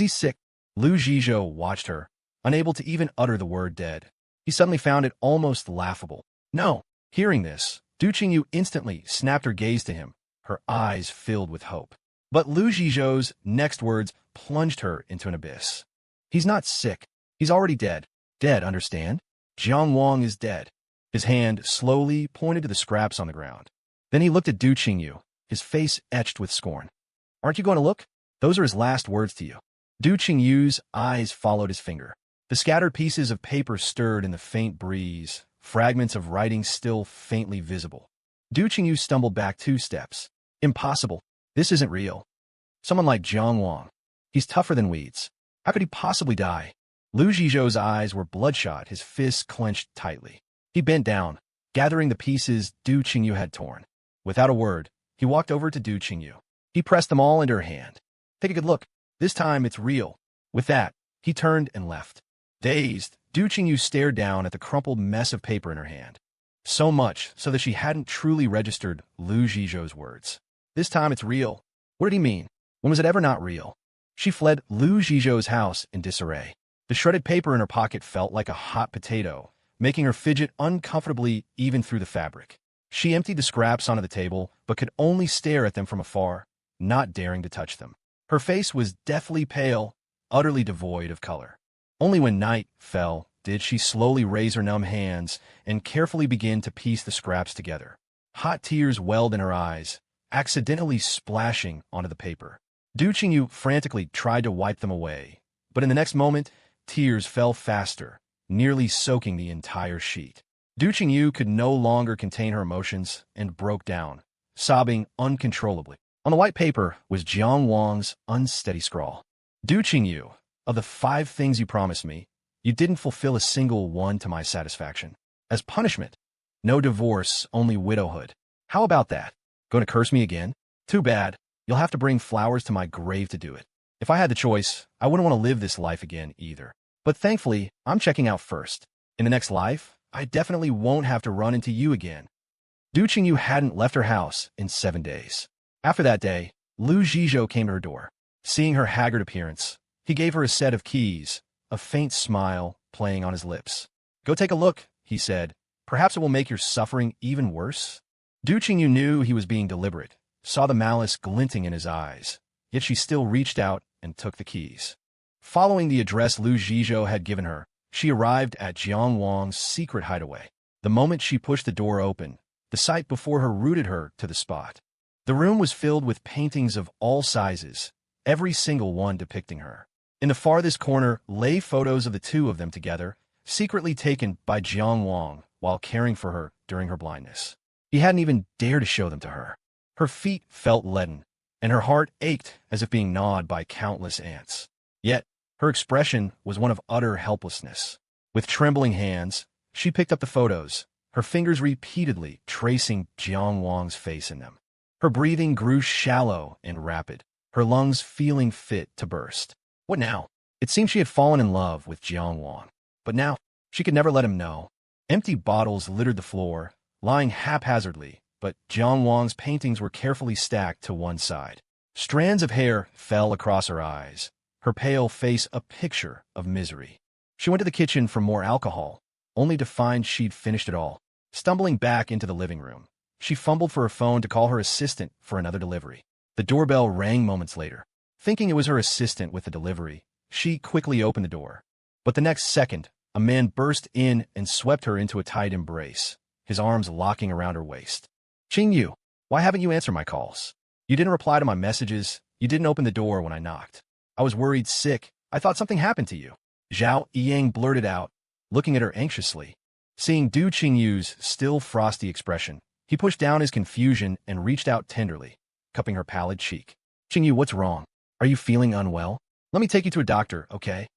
sick? Lu Zhizhou watched her, unable to even utter the word dead. He suddenly found it almost laughable. No. Hearing this, Duchingu instantly snapped her gaze to him, her eyes filled with hope. But Lu Zhizhou's next words plunged her into an abyss. He's not sick. He's already dead. Dead, understand? Jiang Wang is dead. His hand slowly pointed to the scraps on the ground. Then he looked at Duchingu, his face etched with scorn. Aren't you going to look? Those are his last words to you. Duchingu's eyes followed his finger. The scattered pieces of paper stirred in the faint breeze, fragments of writing still faintly visible. Duchingu stumbled back 2 steps. Impossible. This isn't real. Someone like Jiang Wang. He's tougher than weeds. How could he possibly die? Lu Zhizhou's eyes were bloodshot, his fists clenched tightly. He bent down, gathering the pieces Duchingu had torn. Without a word, he walked over to Duchingu. He pressed them all into her hand. Take a good look. This time it's real. With that, he turned and left. Dazed, Duchingu stared down at the crumpled mess of paper in her hand. So much so that she hadn't truly registered Lu Zhizhou's words. This time it's real. What did he mean? When was it ever not real? She fled Lu Zhizhou's house in disarray. The shredded paper in her pocket felt like a hot potato, making her fidget uncomfortably even through the fabric. She emptied the scraps onto the table, but could only stare at them from afar, not daring to touch them. Her face was deathly pale, utterly devoid of color. Only when night fell did she slowly raise her numb hands and carefully begin to piece the scraps together. Hot tears welled in her eyes, accidentally splashing onto the paper. Duchingu frantically tried to wipe them away, but in the next moment, tears fell faster, nearly soaking the entire sheet. Duchingu could no longer contain her emotions and broke down, sobbing uncontrollably. On the white paper was Jiang Wang's unsteady scrawl. Duchingu, of the 5 things you promised me, you didn't fulfill a single one to my satisfaction. As punishment, no divorce, only widowhood. How about that? Going to curse me again? Too bad. You'll have to bring flowers to my grave to do it. If I had the choice, I wouldn't want to live this life again either. But thankfully, I'm checking out first. In the next life, I definitely won't have to run into you again. Duchingu hadn't left her house in 7 days. After that day, Lu Zhizhou came to her door. Seeing her haggard appearance, he gave her a set of keys, a faint smile playing on his lips. Go take a look, he said. Perhaps it will make your suffering even worse. Duchingu knew he was being deliberate, saw the malice glinting in his eyes, yet she still reached out and took the keys. Following the address Lu Zhizhou had given her, she arrived at Jiang Wang's secret hideaway. The moment she pushed the door open, the sight before her rooted her to the spot. The room was filled with paintings of all sizes, every single one depicting her. In the farthest corner lay photos of the 2 of them together, secretly taken by Jiang Wang while caring for her during her blindness. He hadn't even dared to show them to her. Her feet felt leaden, and her heart ached as if being gnawed by countless ants. Yet, her expression was one of utter helplessness. With trembling hands, she picked up the photos, her fingers repeatedly tracing Jiang Wang's face in them. Her breathing grew shallow and rapid, her lungs feeling fit to burst. What now? It seemed she had fallen in love with Jiang Wang. But now, she could never let him know. Empty bottles littered the floor, lying haphazardly, but Jiang Wang's paintings were carefully stacked to one side. Strands of hair fell across her eyes, her pale face a picture of misery. She went to the kitchen for more alcohol, only to find she'd finished it all. Stumbling back into the living room, she fumbled for her phone to call her assistant for another delivery. The doorbell rang moments later. Thinking it was her assistant with the delivery, she quickly opened the door. But the next second, a man burst in and swept her into a tight embrace, his arms locking around her waist. Qingyu, why haven't you answered my calls? You didn't reply to my messages. You didn't open the door when I knocked. I was worried sick. I thought something happened to you. Xiao Yang blurted out, looking at her anxiously. Seeing Duchingu's still frosty expression, he pushed down his confusion and reached out tenderly, cupping her pallid cheek. Qingyu, what's wrong? Are you feeling unwell? Let me take you to a doctor, okay?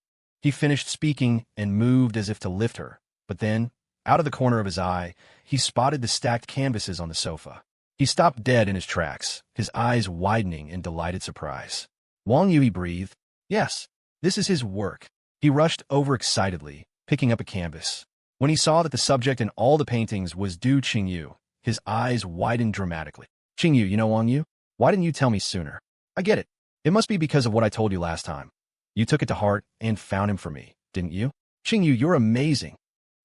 He finished speaking and moved as if to lift her, but then, out of the corner of his eye, he spotted the stacked canvases on the sofa. He stopped dead in his tracks, his eyes widening in delighted surprise. Wang Yu, he breathed. Yes, this is his work. He rushed over excitedly, picking up a canvas. When he saw that the subject in all the paintings was Duchingu, his eyes widened dramatically. Qingyu, you know Wang Yu? Why didn't you tell me sooner? I get it. It must be because of what I told you last time. You took it to heart and found him for me, didn't you? Qingyu, you're amazing.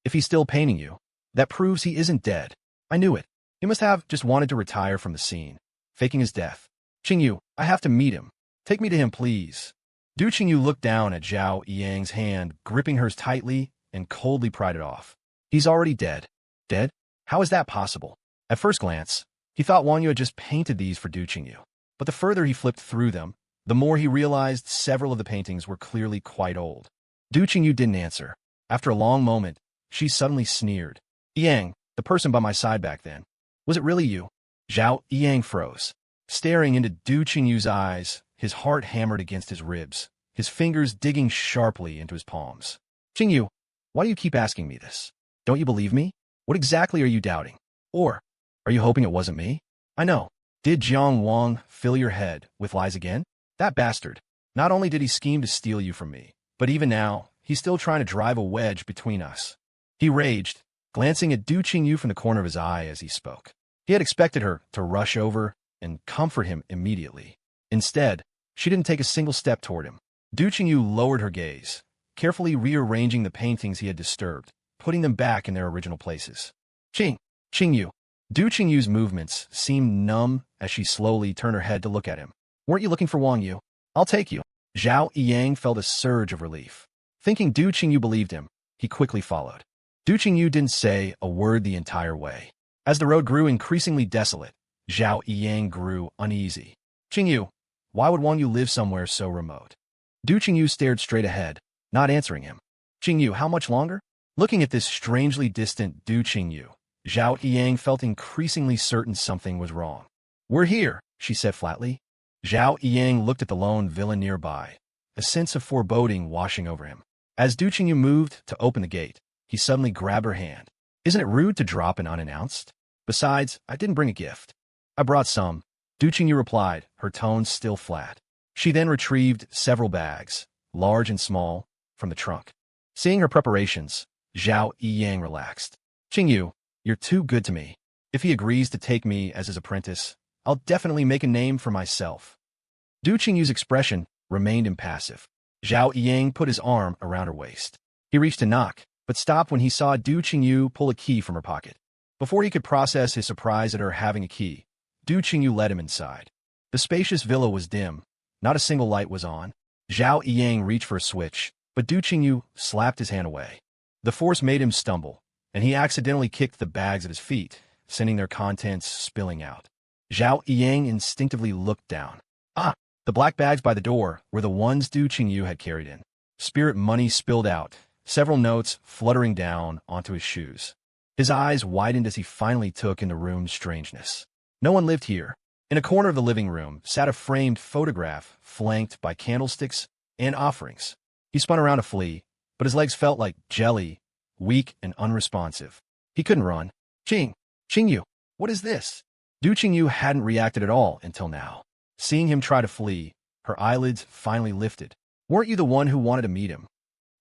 If he's still painting you, that proves he isn't dead. I knew it. He must have just wanted to retire from the scene, faking his death. Qingyu, I have to meet him. Take me to him, please. Duchingu looked down at Xiao Yang's hand, gripping hers tightly, and coldly pried it off. He's already dead. Dead? How is that possible? At first glance, he thought Wang Yu had just painted these for Duchingu. But the further he flipped through them, the more he realized several of the paintings were clearly quite old. Duchingu didn't answer. After a long moment, she suddenly sneered. Yang, the person by my side back then. Was it really you? Xiao Yang froze. Staring into Duchingu's eyes, his heart hammered against his ribs, his fingers digging sharply into his palms. Qingyu, why do you keep asking me this? Don't you believe me? What exactly are you doubting? Or, are you hoping it wasn't me? I know. Did Jang Wong fill your head with lies again? That bastard. Not only did he scheme to steal you from me, but even now, he's still trying to drive a wedge between us. He raged, glancing at Duchingu from the corner of his eye as he spoke. He had expected her to rush over and comfort him immediately. Instead, she didn't take a single step toward him. Duchingu lowered her gaze, carefully rearranging the paintings he had disturbed, putting them back in their original places. Qingyu. Duchingu's movements seemed numb as she slowly turned her head to look at him. Weren't you looking for Wang Yu? I'll take you. Xiao Yang felt a surge of relief. Thinking Duchingu believed him, he quickly followed. Duchingu didn't say a word the entire way. As the road grew increasingly desolate, Xiao Yang grew uneasy. Qingyu, why would Wang Yu live somewhere so remote? Duchingu stared straight ahead, not answering him. Qingyu, how much longer? Looking at this strangely distant Duchingu, Xiao Yang felt increasingly certain something was wrong. We're here, she said flatly. Xiao Yang looked at the lone villa nearby, a sense of foreboding washing over him. As Duchingu moved to open the gate, he suddenly grabbed her hand. Isn't it rude to drop in unannounced? Besides, I didn't bring a gift. I brought some, Duchingu replied, her tone still flat. She then retrieved several bags, large and small, from the trunk. Seeing her preparations, Xiao Yang relaxed. Qingyu, you're too good to me. If he agrees to take me as his apprentice, I'll definitely make a name for myself. Duchingu's expression remained impassive. Xiao Yang put his arm around her waist. He reached to knock, but stopped when he saw Duchingu pull a key from her pocket. Before he could process his surprise at her having a key, Duchingu led him inside. The spacious villa was dim. Not a single light was on. Xiao Yang reached for a switch, but Duchingu slapped his hand away. The force made him stumble, and he accidentally kicked the bags at his feet, sending their contents spilling out. Xiao Yang instinctively looked down. Ah! The black bags by the door were the ones Duchingu had carried in. Spirit money spilled out, several notes fluttering down onto his shoes. His eyes widened as he finally took in the room's strangeness. No one lived here. In a corner of the living room sat a framed photograph flanked by candlesticks and offerings. He spun around to flee, but his legs felt like jelly, weak and unresponsive. He couldn't run. Qingyu, what is this? Duchingu hadn't reacted at all until now. Seeing him try to flee, her eyelids finally lifted. Weren't you the one who wanted to meet him?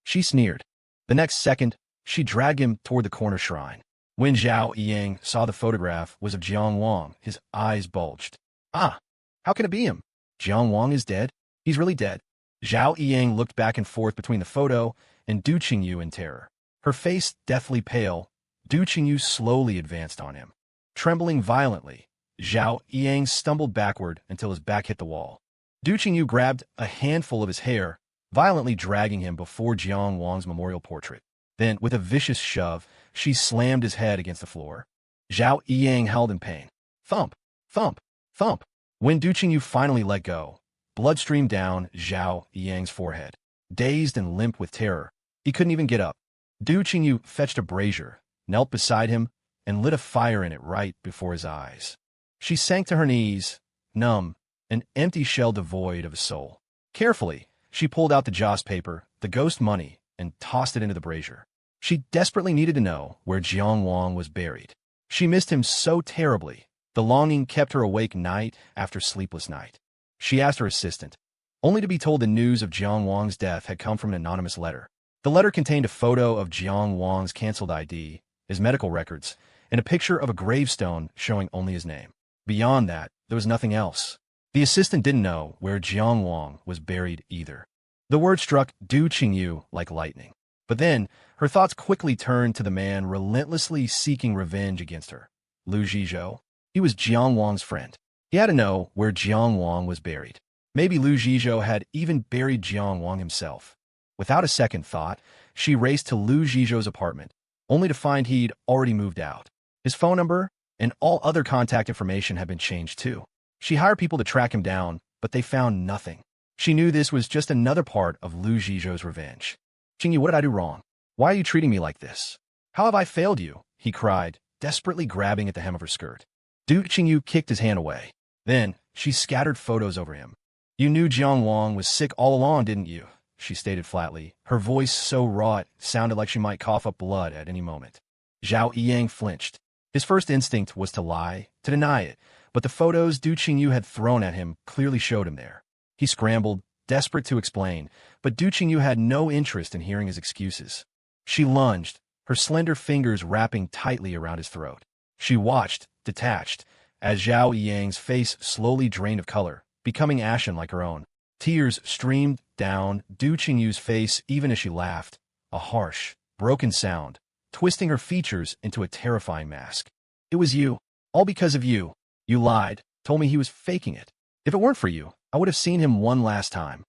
She sneered. The next second, she dragged him toward the corner shrine. When Xiao Yang saw the photograph was of Jiang Wang, his eyes bulged. Ah, how can it be him? Jiang Wang is dead? He's really dead. Xiao Yang looked back and forth between the photo and Duchingu in terror. Her face deathly pale, Duchingu slowly advanced on him. Trembling violently, Xiao Yang stumbled backward until his back hit the wall. Duchingu grabbed a handful of his hair, violently dragging him before Jiang Wang's memorial portrait. Then, with a vicious shove, she slammed his head against the floor. Xiao Yang howled in pain. Thump, thump, thump. When Duchingu finally let go, blood streamed down Xiao Yang's forehead. Dazed and limp with terror, he couldn't even get up. Duchingu fetched a brazier, knelt beside him, and lit a fire in it right before his eyes. She sank to her knees, numb, an empty shell devoid of a soul. Carefully, she pulled out the joss paper, the ghost money, and tossed it into the brazier. She desperately needed to know where Jiang Wang was buried. She missed him so terribly. The longing kept her awake night after sleepless night. She asked her assistant, only to be told the news of Jiang Wang's death had come from an anonymous letter. The letter contained a photo of Jiang Wang's canceled ID, his medical records, and a picture of a gravestone showing only his name. Beyond that, there was nothing else. The assistant didn't know where Jiang Wang was buried either. The word struck Duchingu like lightning. But then, her thoughts quickly turned to the man relentlessly seeking revenge against her, Lu Zhizhou. He was Jiang Wang's friend. He had to know where Jiang Wang was buried. Maybe Lu Zhizhou had even buried Jiang Wang himself. Without a second thought, she raced to Lu Zhizhou's apartment, only to find he'd already moved out. His phone number and all other contact information had been changed too. She hired people to track him down, but they found nothing. She knew this was just another part of Lu Zhizhou's revenge. Qingyu, what did I do wrong? Why are you treating me like this? How have I failed you? He cried, desperately grabbing at the hem of her skirt. Duchingu kicked his hand away. Then, she scattered photos over him. You knew Jiang Wang was sick all along, didn't you? She stated flatly, her voice so raw it sounded like she might cough up blood at any moment. Xiao Yang flinched. His first instinct was to lie, to deny it, but the photos Duchingu had thrown at him clearly showed him there. He scrambled, desperate to explain, but Duchingu had no interest in hearing his excuses. She lunged, her slender fingers wrapping tightly around his throat. She watched, detached, as Xiao Yang's face slowly drained of color, becoming ashen like her own. Tears streamed down Duchingu's face even as she laughed, a harsh, broken sound, twisting her features into a terrifying mask. It was you. All because of you. You lied, told me he was faking it. If it weren't for you, I would have seen him one last time.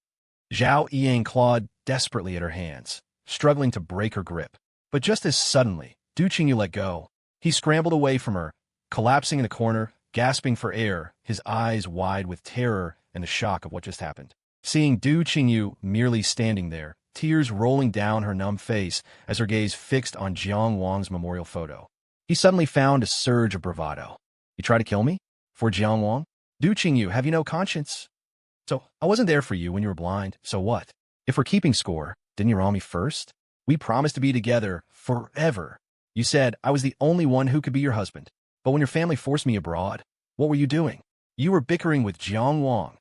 Xiao Yang clawed desperately at her hands, struggling to break her grip. But just as suddenly, Duchingu let go. He scrambled away from her, collapsing in a corner, gasping for air, his eyes wide with terror and the shock of what just happened. Seeing Duchingu merely standing there, tears rolling down her numb face as her gaze fixed on Jiang Wang's memorial photo, he suddenly found a surge of bravado. You try to kill me? For Jiang Wang? Duchingu, have you no conscience? So, I wasn't there for you when you were blind, so what? If we're keeping score, didn't you wrong me first? We promised to be together forever. You said I was the only one who could be your husband. But when your family forced me abroad, what were you doing? You were bickering with Jiang Wang.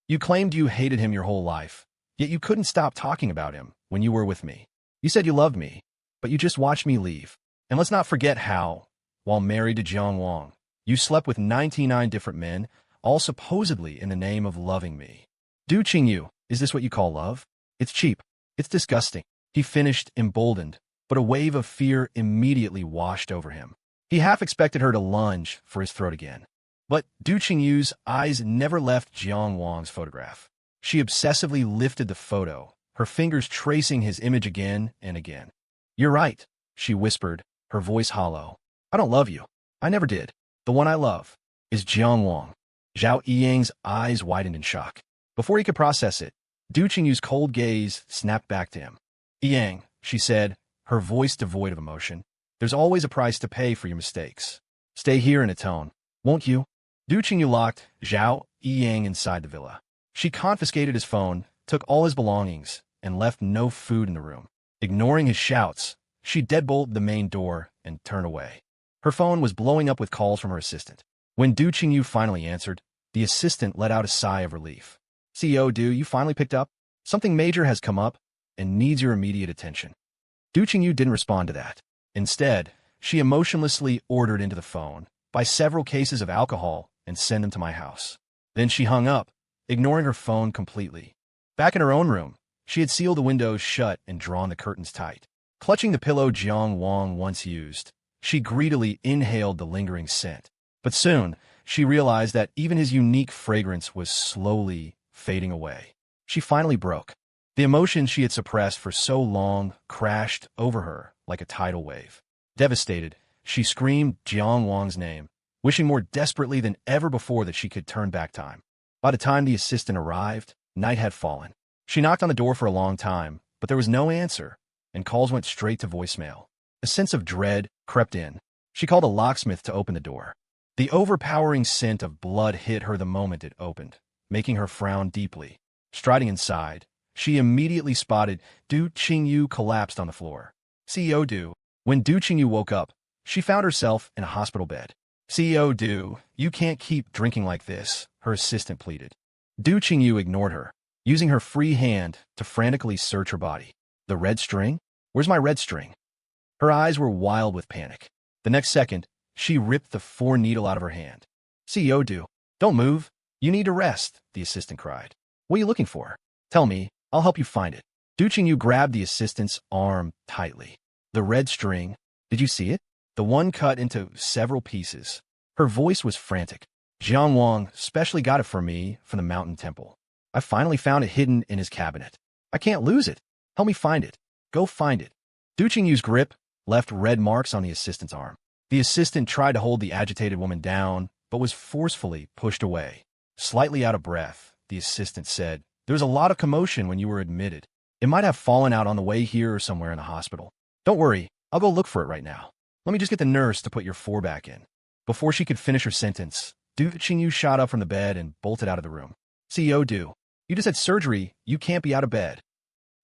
You claimed you hated him your whole life, yet you couldn't stop talking about him when you were with me. You said you loved me, but you just watched me leave. And let's not forget how, while married to Jiang Wang, you slept with 99 different men, all supposedly in the name of loving me. Duchingu, is this what you call love? It's cheap. It's disgusting. He finished, emboldened, but a wave of fear immediately washed over him. He half expected her to lunge for his throat again. But Duchingu's eyes never left Jiang Wang's photograph. She obsessively lifted the photo, her fingers tracing his image again and again. You're right, she whispered, her voice hollow. I don't love you. I never did. The one I love is Jiang Wang. Xiao Yang's eyes widened in shock. Before he could process it, Duchingu's cold gaze snapped back to him. Yang, she said, her voice devoid of emotion, there's always a price to pay for your mistakes. Stay here in a tone, won't you? Duchingu locked Xiao Yang inside the villa. She confiscated his phone, took all his belongings, and left no food in the room. Ignoring his shouts, she deadbolted the main door and turned away. Her phone was blowing up with calls from her assistant. When Duchingu finally answered, the assistant let out a sigh of relief. CEO, you finally picked up? Something major has come up and needs your immediate attention. Duchingu didn't respond to that. Instead, she emotionlessly ordered into the phone, buy several cases of alcohol and send them to my house. Then she hung up, ignoring her phone completely. Back in her own room, she had sealed the windows shut and drawn the curtains tight. Clutching the pillow Jiang Wang once used, she greedily inhaled the lingering scent. But soon, she realized that even his unique fragrance was slowly fading away. She finally broke. The emotions she had suppressed for so long crashed over her like a tidal wave. Devastated, she screamed Jiang Wang's name, wishing more desperately than ever before that she could turn back time. By the time the assistant arrived, night had fallen. She knocked on the door for a long time, but there was no answer, and calls went straight to voicemail. A sense of dread crept in. She called a locksmith to open the door. The overpowering scent of blood hit her the moment it opened, making her frown deeply. Striding inside, she immediately spotted Duchingu collapsed on the floor. CEO Du. When Duchingu woke up, she found herself in a hospital bed. CEO Du, you can't keep drinking like this, her assistant pleaded. Duchingu ignored her, using her free hand to frantically search her body. The red string? Where's my red string? Her eyes were wild with panic. The next second, she ripped the 4-needle out of her hand. CEO Du, don't move. You need to rest, the assistant cried. What are you looking for? Tell me, I'll help you find it. Duchingu grabbed the assistant's arm tightly. The red string, did you see it? The one cut into several pieces. Her voice was frantic. Jiang Wang specially got it for me from the mountain temple. I finally found it hidden in his cabinet. I can't lose it. Help me find it. Go find it. Duchingu's grip left red marks on the assistant's arm. The assistant tried to hold the agitated woman down, but was forcefully pushed away. Slightly out of breath, the assistant said, "There was a lot of commotion when you were admitted. It might have fallen out on the way here or somewhere in the hospital. Don't worry, I'll go look for it right now. Let me just get the nurse to put your 4 back in." Before she could finish her sentence, Duchingu shot up from the bed and bolted out of the room. CEO Du, you just had surgery. You can't be out of bed.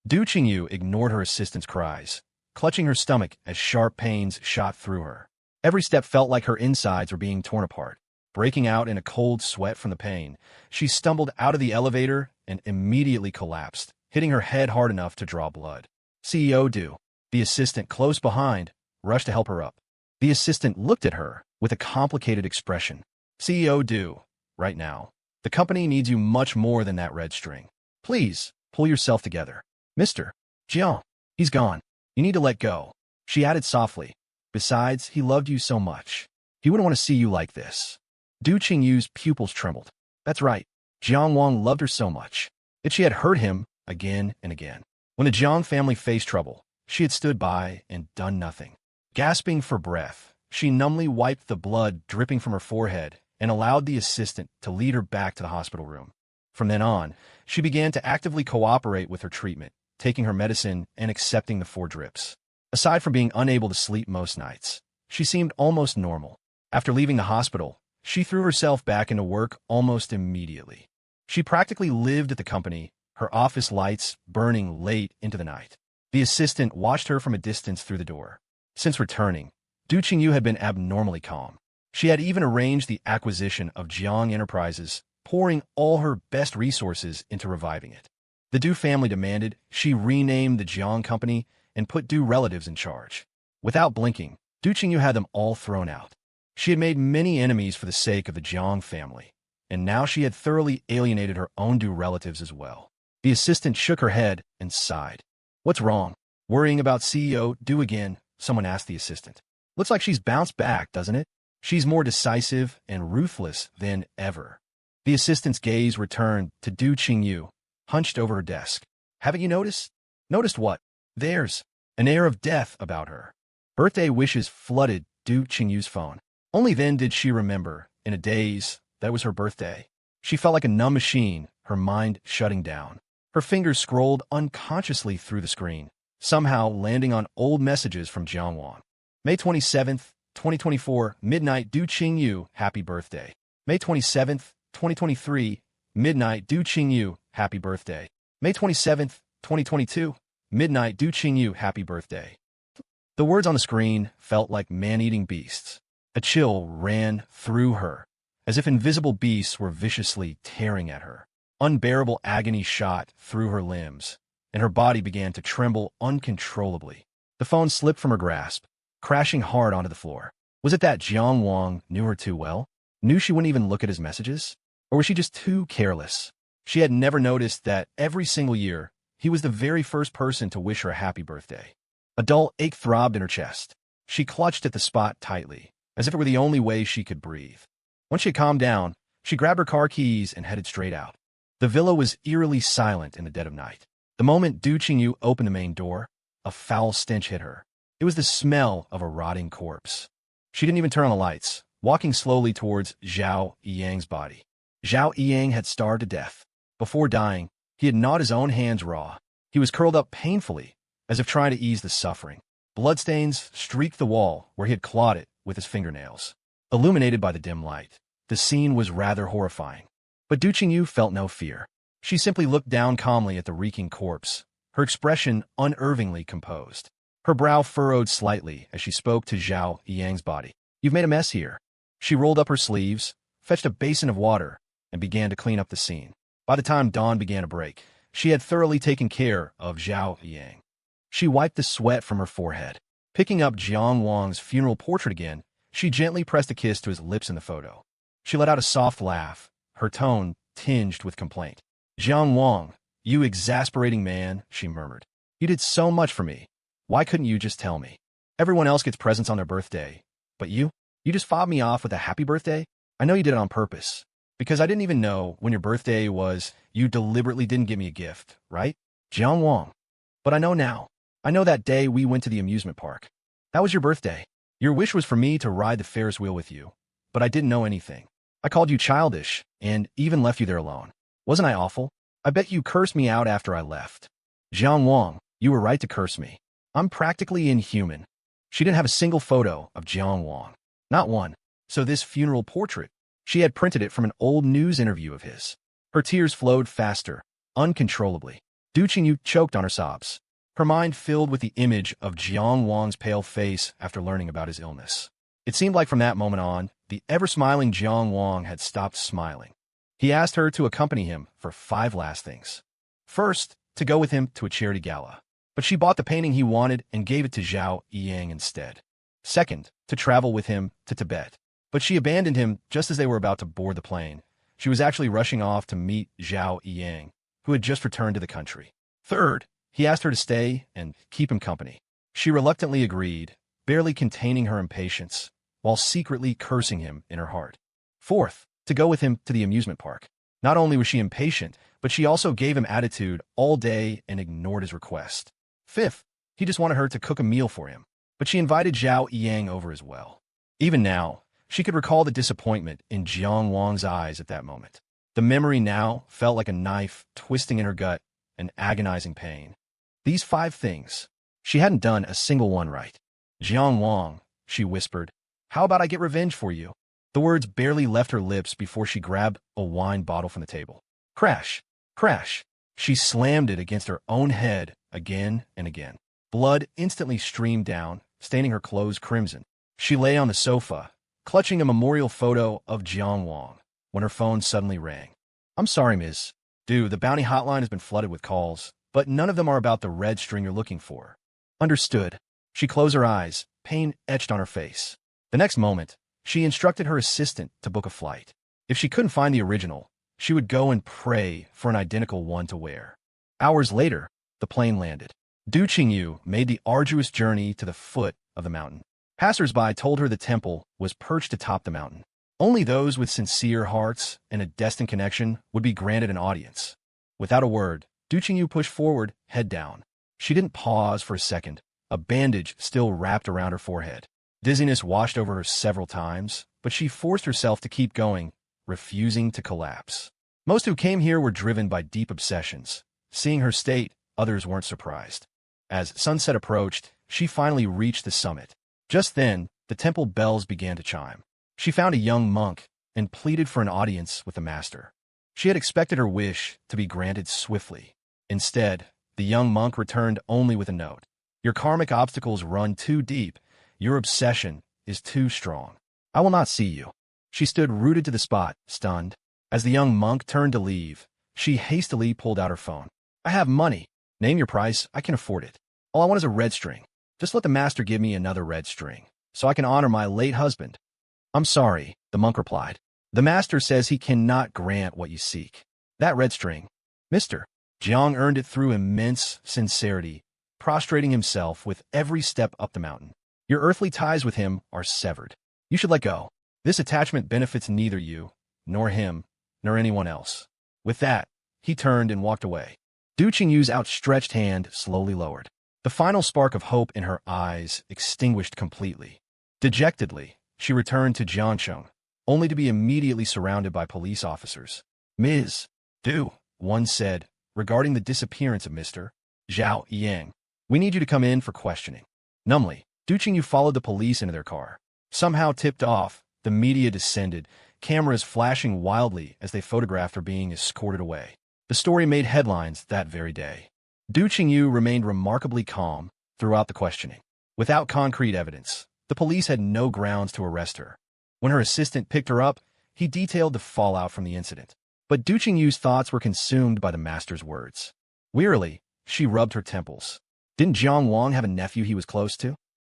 Duchingu ignored her assistant's cries, clutching her stomach as sharp pains shot through her. Every step felt like her insides were being torn apart. Breaking out in a cold sweat from the pain, she stumbled out of the elevator and immediately collapsed, hitting her head hard enough to draw blood. CEO Du, the assistant close behind, rushed to help her up. The assistant looked at her with a complicated expression. CEO Du, right now, the company needs you much more than that red string. Please, pull yourself together. Mr. Jiang, he's gone. You need to let go. She added softly. Besides, he loved you so much. He wouldn't want to see you like this. Duchingu's pupils trembled. That's right. Jiang Wang loved her so much. Yet she had hurt him again and again. When the Jiang family faced trouble, she had stood by and done nothing. Gasping for breath, she numbly wiped the blood dripping from her forehead and allowed the assistant to lead her back to the hospital room. From then on, she began to actively cooperate with her treatment, taking her medicine and accepting the 4 drips. Aside from being unable to sleep most nights, she seemed almost normal. After leaving the hospital, she threw herself back into work almost immediately. She practically lived at the company, her office lights burning late into the night. The assistant watched her from a distance through the door. Since returning, Duchingu had been abnormally calm. She had even arranged the acquisition of Jiang Enterprises, pouring all her best resources into reviving it. The Du family demanded she rename the Jiang company and put Du relatives in charge. Without blinking, Duchingu had them all thrown out. She had made many enemies for the sake of the Jiang family, and now she had thoroughly alienated her own Du relatives as well. The assistant shook her head and sighed. What's wrong? Worrying about CEO Du again? Someone asked the assistant. Looks like she's bounced back, doesn't it? She's more decisive and ruthless than ever. The assistant's gaze returned to Duchingu, hunched over her desk. Haven't you noticed? Noticed what? There's an air of death about her. Birthday wishes flooded Duchingu's phone. Only then did she remember, in a daze, that it was her birthday. She felt like a numb machine, her mind shutting down. Her fingers scrolled unconsciously through the screen, somehow landing on old messages from Jiang Wang. May 27th, 2024, midnight, Duchingu, happy birthday. May 27th, 2023, midnight, Duchingu, happy birthday. May 27th, 2022, midnight, Duchingu, happy birthday. The words on the screen felt like man-eating beasts. A chill ran through her, as if invisible beasts were viciously tearing at her. Unbearable agony shot through her limbs, and her body began to tremble uncontrollably. The phone slipped from her grasp, crashing hard onto the floor. Was it that Jiang Wang knew her too well? Knew she wouldn't even look at his messages? Or was she just too careless? She had never noticed that every single year, he was the very first person to wish her a happy birthday. A dull ache throbbed in her chest. She clutched at the spot tightly, as if it were the only way she could breathe. Once she had calmed down, she grabbed her car keys and headed straight out. The villa was eerily silent in the dead of night. The moment Duchingu opened the main door, a foul stench hit her. It was the smell of a rotting corpse. She didn't even turn on the lights, walking slowly towards Xiao Yang's body. Xiao Yang had starved to death. Before dying, he had gnawed his own hands raw. He was curled up painfully, as if trying to ease the suffering. Bloodstains streaked the wall where he had clawed it with his fingernails. Illuminated by the dim light, the scene was rather horrifying. But Duchingu felt no fear. She simply looked down calmly at the reeking corpse, her expression unnervingly composed. Her brow furrowed slightly as she spoke to Xiao Yang's body. "You've made a mess here." She rolled up her sleeves, fetched a basin of water, and began to clean up the scene. By the time dawn began to break, she had thoroughly taken care of Xiao Yang. She wiped the sweat from her forehead. Picking up Jang Wong's funeral portrait again, she gently pressed a kiss to his lips in the photo. She let out a soft laugh, her tone tinged with complaint. "Jiang Wong, you exasperating man," she murmured. "You did so much for me. Why couldn't you just tell me? Everyone else gets presents on their birthday. But you just fobbed me off with a happy birthday? I know you did it on purpose. Because I didn't even know when your birthday was, you deliberately didn't give me a gift, right? Jiang Wong. But I know now. I know that day we went to the amusement park. That was your birthday. Your wish was for me to ride the Ferris wheel with you. But I didn't know anything. I called you childish, and even left you there alone. Wasn't I awful? I bet you cursed me out after I left. Jiang Wong, you were right to curse me. I'm practically inhuman." She didn't have a single photo of Jiang Wong. Not one. So this funeral portrait, she had printed it from an old news interview of his. Her tears flowed faster, uncontrollably. Duchingu choked on her sobs. Her mind filled with the image of Jiang Wong's pale face after learning about his illness. It seemed like from that moment on, the ever-smiling Jiang Wong had stopped smiling. He asked her to accompany him for 5 last things. First, to go with him to a charity gala. But she bought the painting he wanted and gave it to Xiao Yang instead. Second, to travel with him to Tibet. But she abandoned him just as they were about to board the plane. She was actually rushing off to meet Xiao Yang, who had just returned to the country. Third, he asked her to stay and keep him company. She reluctantly agreed, barely containing her impatience, while secretly cursing him in her heart. Fourth, to go with him to the amusement park. Not only was she impatient, but she also gave him attitude all day and ignored his request. Fifth, he just wanted her to cook a meal for him, but she invited Xiao Yang over as well. Even now, she could recall the disappointment in Jiang Wong's eyes at that moment. The memory now felt like a knife twisting in her gut, an agonizing pain. These 5 things, she hadn't done a single one right. "Jiang Wong," she whispered, "how about I get revenge for you?" The words barely left her lips before she grabbed a wine bottle from the table. Crash! Crash! She slammed it against her own head again and again. Blood instantly streamed down, staining her clothes crimson. She lay on the sofa, clutching a memorial photo of Jiang Wong, when her phone suddenly rang. "I'm sorry, Ms. Du, the bounty hotline has been flooded with calls, but none of them are about the red string you're looking for." "Understood." She closed her eyes, pain etched on her face. The next moment, she instructed her assistant to book a flight. If she couldn't find the original, she would go and pray for an identical one to wear. Hours later, the plane landed. Duchingu made the arduous journey to the foot of the mountain. Passers-by told her the temple was perched atop the mountain. Only those with sincere hearts and a destined connection would be granted an audience. Without a word, Duchingu pushed forward, head down. She didn't pause for a second, a bandage still wrapped around her forehead. Dizziness washed over her several times, but she forced herself to keep going, refusing to collapse. Most who came here were driven by deep obsessions. Seeing her state, others weren't surprised. As sunset approached, she finally reached the summit. Just then, the temple bells began to chime. She found a young monk and pleaded for an audience with the master. She had expected her wish to be granted swiftly. Instead, the young monk returned only with a note. "Your karmic obstacles run too deep. Your obsession is too strong. I will not see you." She stood rooted to the spot, stunned. As the young monk turned to leave, she hastily pulled out her phone. "I have money. Name your price. I can afford it. All I want is a red string. Just let the master give me another red string, so I can honor my late husband." "I'm sorry," the monk replied. "The master says he cannot grant what you seek. That red string, Mr. Jiang earned it through immense sincerity, prostrating himself with every step up the mountain. Your earthly ties with him are severed. You should let go." This attachment benefits neither you, nor him, nor anyone else. With that, he turned and walked away. Duchingu's outstretched hand slowly lowered. The final spark of hope in her eyes extinguished completely. Dejectedly, she returned to Jiangsheng, only to be immediately surrounded by police officers. Ms. Du, one said, regarding the disappearance of Mr. Xiao Yang. We need you to come in for questioning. Numbly, Duchingu followed the police into their car. Somehow tipped off, the media descended, cameras flashing wildly as they photographed her being escorted away. The story made headlines that very day. Duchingu remained remarkably calm throughout the questioning. Without concrete evidence, the police had no grounds to arrest her. When her assistant picked her up, he detailed the fallout from the incident. But Duchingu's thoughts were consumed by the master's words. Wearily, she rubbed her temples. Didn't Jang Wong have a nephew he was close to?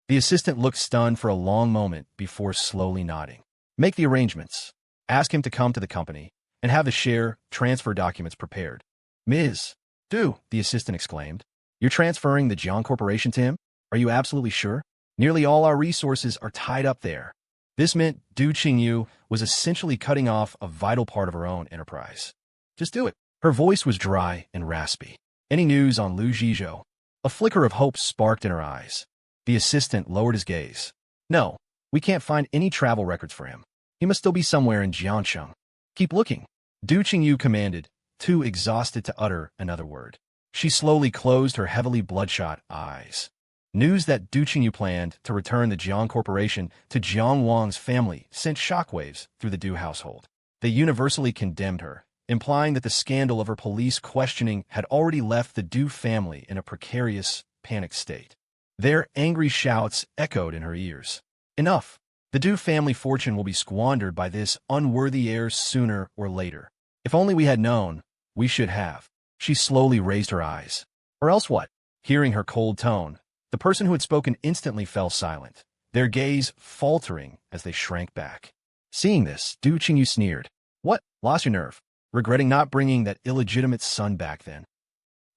The assistant looked stunned for a long moment before slowly nodding. Make the arrangements. Ask him to come to the company and have the share transfer documents prepared. Ms. Du, the assistant exclaimed. You're transferring the Jiang Corporation to him? Are you absolutely sure? Nearly all our resources are tied up there. This meant Duchingu was essentially cutting off a vital part of her own enterprise. Just do it. Her voice was dry and raspy. Any news on Lu Zhizhou? A flicker of hope sparked in her eyes. The assistant lowered his gaze. No, we can't find any travel records for him. He must still be somewhere in Jiangsheng. Keep looking. Duchingu commanded, too exhausted to utter another word. She slowly closed her heavily bloodshot eyes. News that Duchingu planned to return the Jiang Corporation to Jiang Wang's family sent shockwaves through the Du household. They universally condemned her, implying that the scandal of her police questioning had already left the Du family in a precarious, panicked state. Their angry shouts echoed in her ears. Enough! The Du family fortune will be squandered by this unworthy heir sooner or later. If only we had known, we should have. She slowly raised her eyes. Or else what? Hearing her cold tone, the person who had spoken instantly fell silent, their gaze faltering as they shrank back. Seeing this, Duchingu sneered. What? Lost your nerve? Regretting not bringing that illegitimate son back then?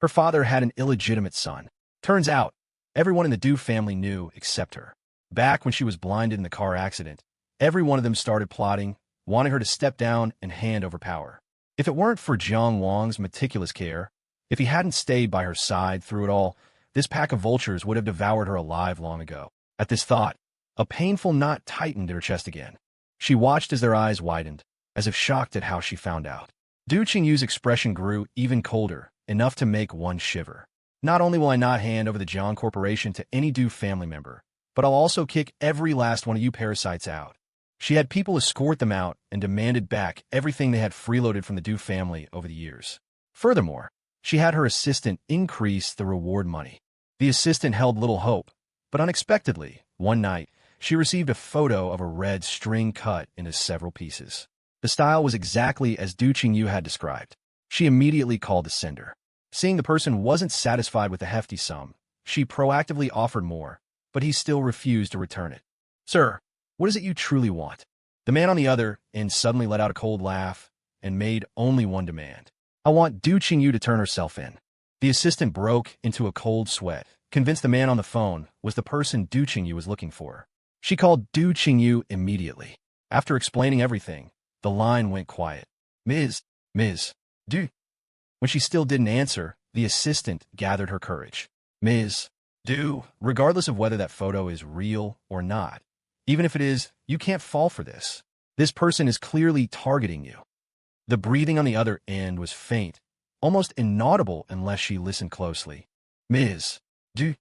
Her father had an illegitimate son. Turns out, everyone in the Du family knew except her. Back when she was blinded in the car accident, every one of them started plotting, wanting her to step down and hand over power. If it weren't for Jang Wong's meticulous care, if he hadn't stayed by her side through it all, this pack of vultures would have devoured her alive long ago. At this thought, a painful knot tightened in her chest again. She watched as their eyes widened, as if shocked at how she found out. Duchingu's expression grew even colder, enough to make one shiver. Not only will I not hand over the Jiang Corporation to any Du family member, but I'll also kick every last one of you parasites out. She had people escort them out and demanded back everything they had freeloaded from the Du family over the years. Furthermore, she had her assistant increase the reward money. The assistant held little hope, but unexpectedly, one night, she received a photo of a red string cut into several pieces. The style was exactly as Duchingu had described. She immediately called the sender. Seeing the person wasn't satisfied with the hefty sum, she proactively offered more, but he still refused to return it. Sir, what is it you truly want? The man on the other end suddenly let out a cold laugh and made only one demand. I want Duchingu to turn herself in. The assistant broke into a cold sweat, convinced the man on the phone was the person Duchingu was looking for. She called Duchingu immediately. After explaining everything, the line went quiet. Ms. Du. When she still didn't answer, the assistant gathered her courage. Ms. Du, regardless of whether that photo is real or not, even if it is, you can't fall for this. This person is clearly targeting you. The breathing on the other end was faint, almost inaudible unless she listened closely. Ms. Du.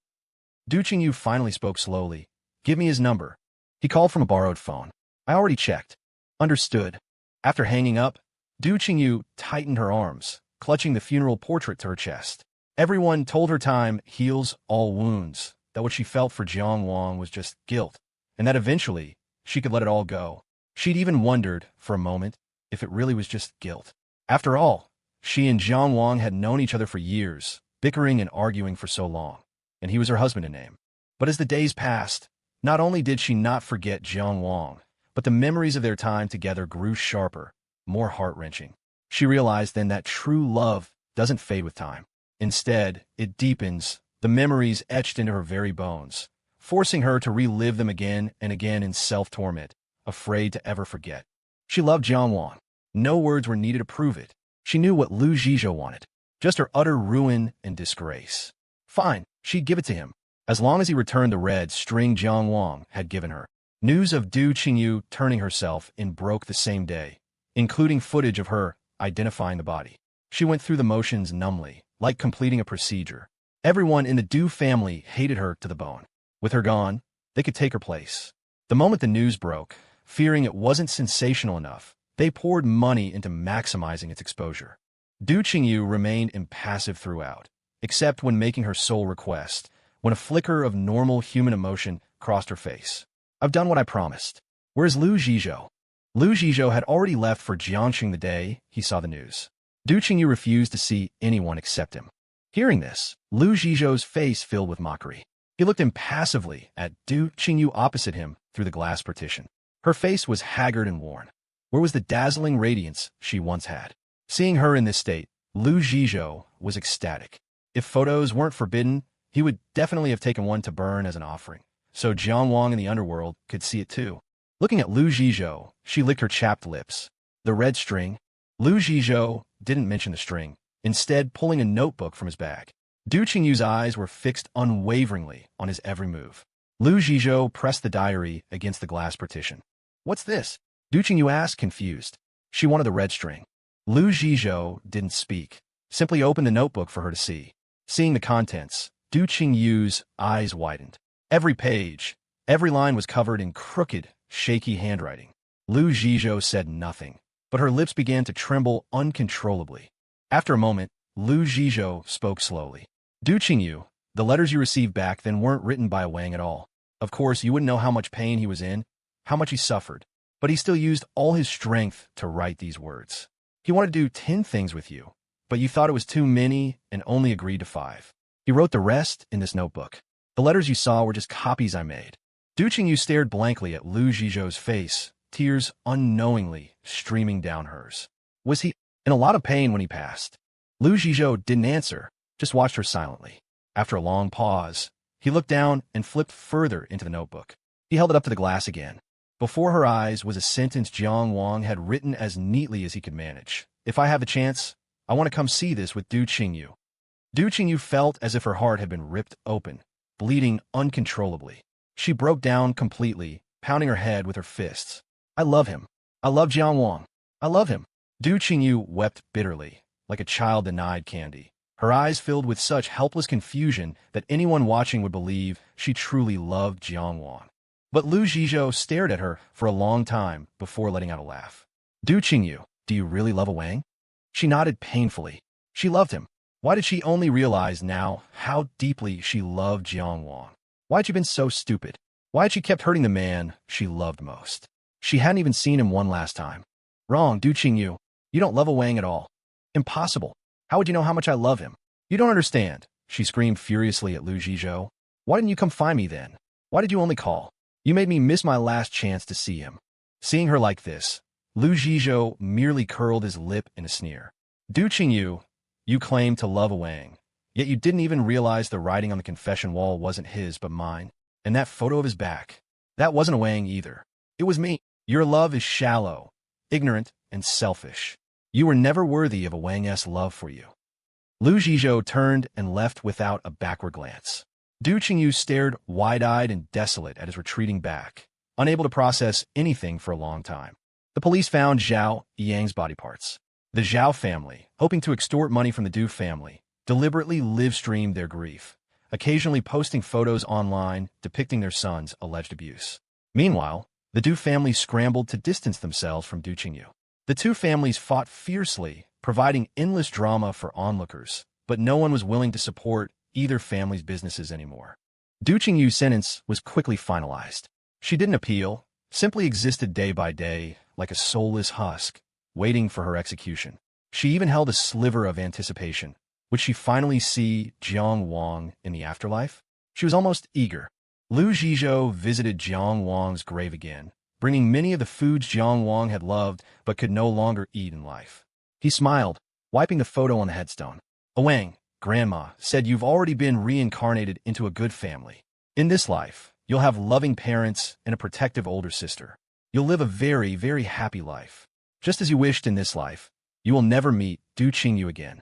Duchingu finally spoke slowly. Give me his number. He called from a borrowed phone. I already checked. Understood. After hanging up, Duchingu tightened her arms, clutching the funeral portrait to her chest. Everyone told her time heals all wounds, that what she felt for Jiang Wang was just guilt, and that eventually she could let it all go. She'd even wondered, for a moment, if it really was just guilt. After all, she and Jiang Wang had known each other for years, bickering and arguing for so long, and he was her husband in name. But as the days passed, not only did she not forget Jiang Wang, but the memories of their time together grew sharper, more heart-wrenching. She realized then that true love doesn't fade with time. Instead, it deepens, the memories etched into her very bones, forcing her to relive them again and again in self-torment, afraid to ever forget. She loved Jang Wong. No words were needed to prove it. She knew what Xiho wanted. Just her utter ruin and disgrace. Fine, she'd give it to him, as long as he returned the red string Jang Wong had given her. News of Duchingu turning herself in broke the same day, including footage of her identifying the body. She went through the motions numbly, like completing a procedure. Everyone in the Du family hated her to the bone. With her gone, they could take her place. The moment the news broke, fearing it wasn't sensational enough, they poured money into maximizing its exposure. Duchingu remained impassive throughout, except when making her sole request, when a flicker of normal human emotion crossed her face. I've done what I promised. Where's Xiho? Xiho had already left for Jiangxing the day he saw the news. Duchingu refused to see anyone except him. Hearing this, Xiho's face filled with mockery. He looked impassively at Duchingu opposite him through the glass partition. Her face was haggard and worn. Where was the dazzling radiance she once had? Seeing her in this state, Xiho was ecstatic. If photos weren't forbidden, he would definitely have taken one to burn as an offering, so Jang Wong in the underworld could see it too. Looking at Xiho, she licked her chapped lips. The red string? Xiho didn't mention the string, instead pulling a notebook from his bag. Duchingu's eyes were fixed unwaveringly on his every move. Xiho pressed the diary against the glass partition. What's this? Duchingu asked, confused. She wanted the red string. Xiho didn't speak, simply opened the notebook for her to see. Seeing the contents, Duchingu's eyes widened. Every page, every line was covered in crooked, shaky handwriting. Xiho said nothing, but her lips began to tremble uncontrollably. After a moment, Xiho spoke slowly. Duchingu, the letters you received back then weren't written by Wang at all. Of course, you wouldn't know how much pain he was in, how much he suffered, but he still used all his strength to write these words. He wanted to do 10 things with you, but you thought it was too many and only agreed to 5. He wrote the rest in this notebook. The letters you saw were just copies I made. Duchingu stared blankly at Xiho's face, tears unknowingly streaming down hers. Was he in a lot of pain when he passed? Xiho didn't answer, just watched her silently. After a long pause, he looked down and flipped further into the notebook. He held it up to the glass again. Before her eyes was a sentence Jang Wong had written as neatly as he could manage. If I have a chance, I want to come see this with Duchingu. Duchingu felt as if her heart had been ripped open, bleeding uncontrollably. She broke down completely, pounding her head with her fists. I love him. I love Jang Wong. I love him. Duchingu wept bitterly, like a child denied candy. Her eyes filled with such helpless confusion that anyone watching would believe she truly loved Jang Wong. But Xiho stared at her for a long time before letting out a laugh. Duchingu, do you really love a Wang? She nodded painfully. She loved him. Why did she only realize now how deeply she loved Jang Wong? Why had she been so stupid? Why had she kept hurting the man she loved most? She hadn't even seen him one last time. Wrong, Duchingu. You don't love a Wang at all. Impossible. How would you know how much I love him? You don't understand, she screamed furiously at Xiho. Why didn't you come find me then? Why did you only call? You made me miss my last chance to see him. Seeing her like this, Xiho merely curled his lip in a sneer. Duchingu, you claimed to love a Wang, yet you didn't even realize the writing on the confession wall wasn't his but mine. And that photo of his back, that wasn't a Wang either. It was me. Your love is shallow, ignorant, and selfish. You were never worthy of a Wang's love for you. Xiho turned and left without a backward glance. Duchingu stared wide-eyed and desolate at his retreating back, unable to process anything for a long time. The police found Xiao Yang's body parts. The Xiao family, hoping to extort money from the Du family, deliberately live-streamed their grief, occasionally posting photos online depicting their son's alleged abuse. Meanwhile, the Du family scrambled to distance themselves from Duchingu. The two families fought fiercely, providing endless drama for onlookers, but no one was willing to support either family's businesses anymore. Duchingu's sentence was quickly finalized. She didn't appeal, simply existed day by day like a soulless husk, waiting for her execution. She even held a sliver of anticipation. Would she finally see Jang Wong in the afterlife? She was almost eager. Xiho visited Jang Wong's grave again, bringing many of the foods Jang Wong had loved but could no longer eat in life. He smiled, wiping the photo on the headstone. A Wang, Grandma, said you've already been reincarnated into a good family. In this life, you'll have loving parents and a protective older sister. You'll live a very, very happy life. Just as you wished in this life, you will never meet Duchingu again.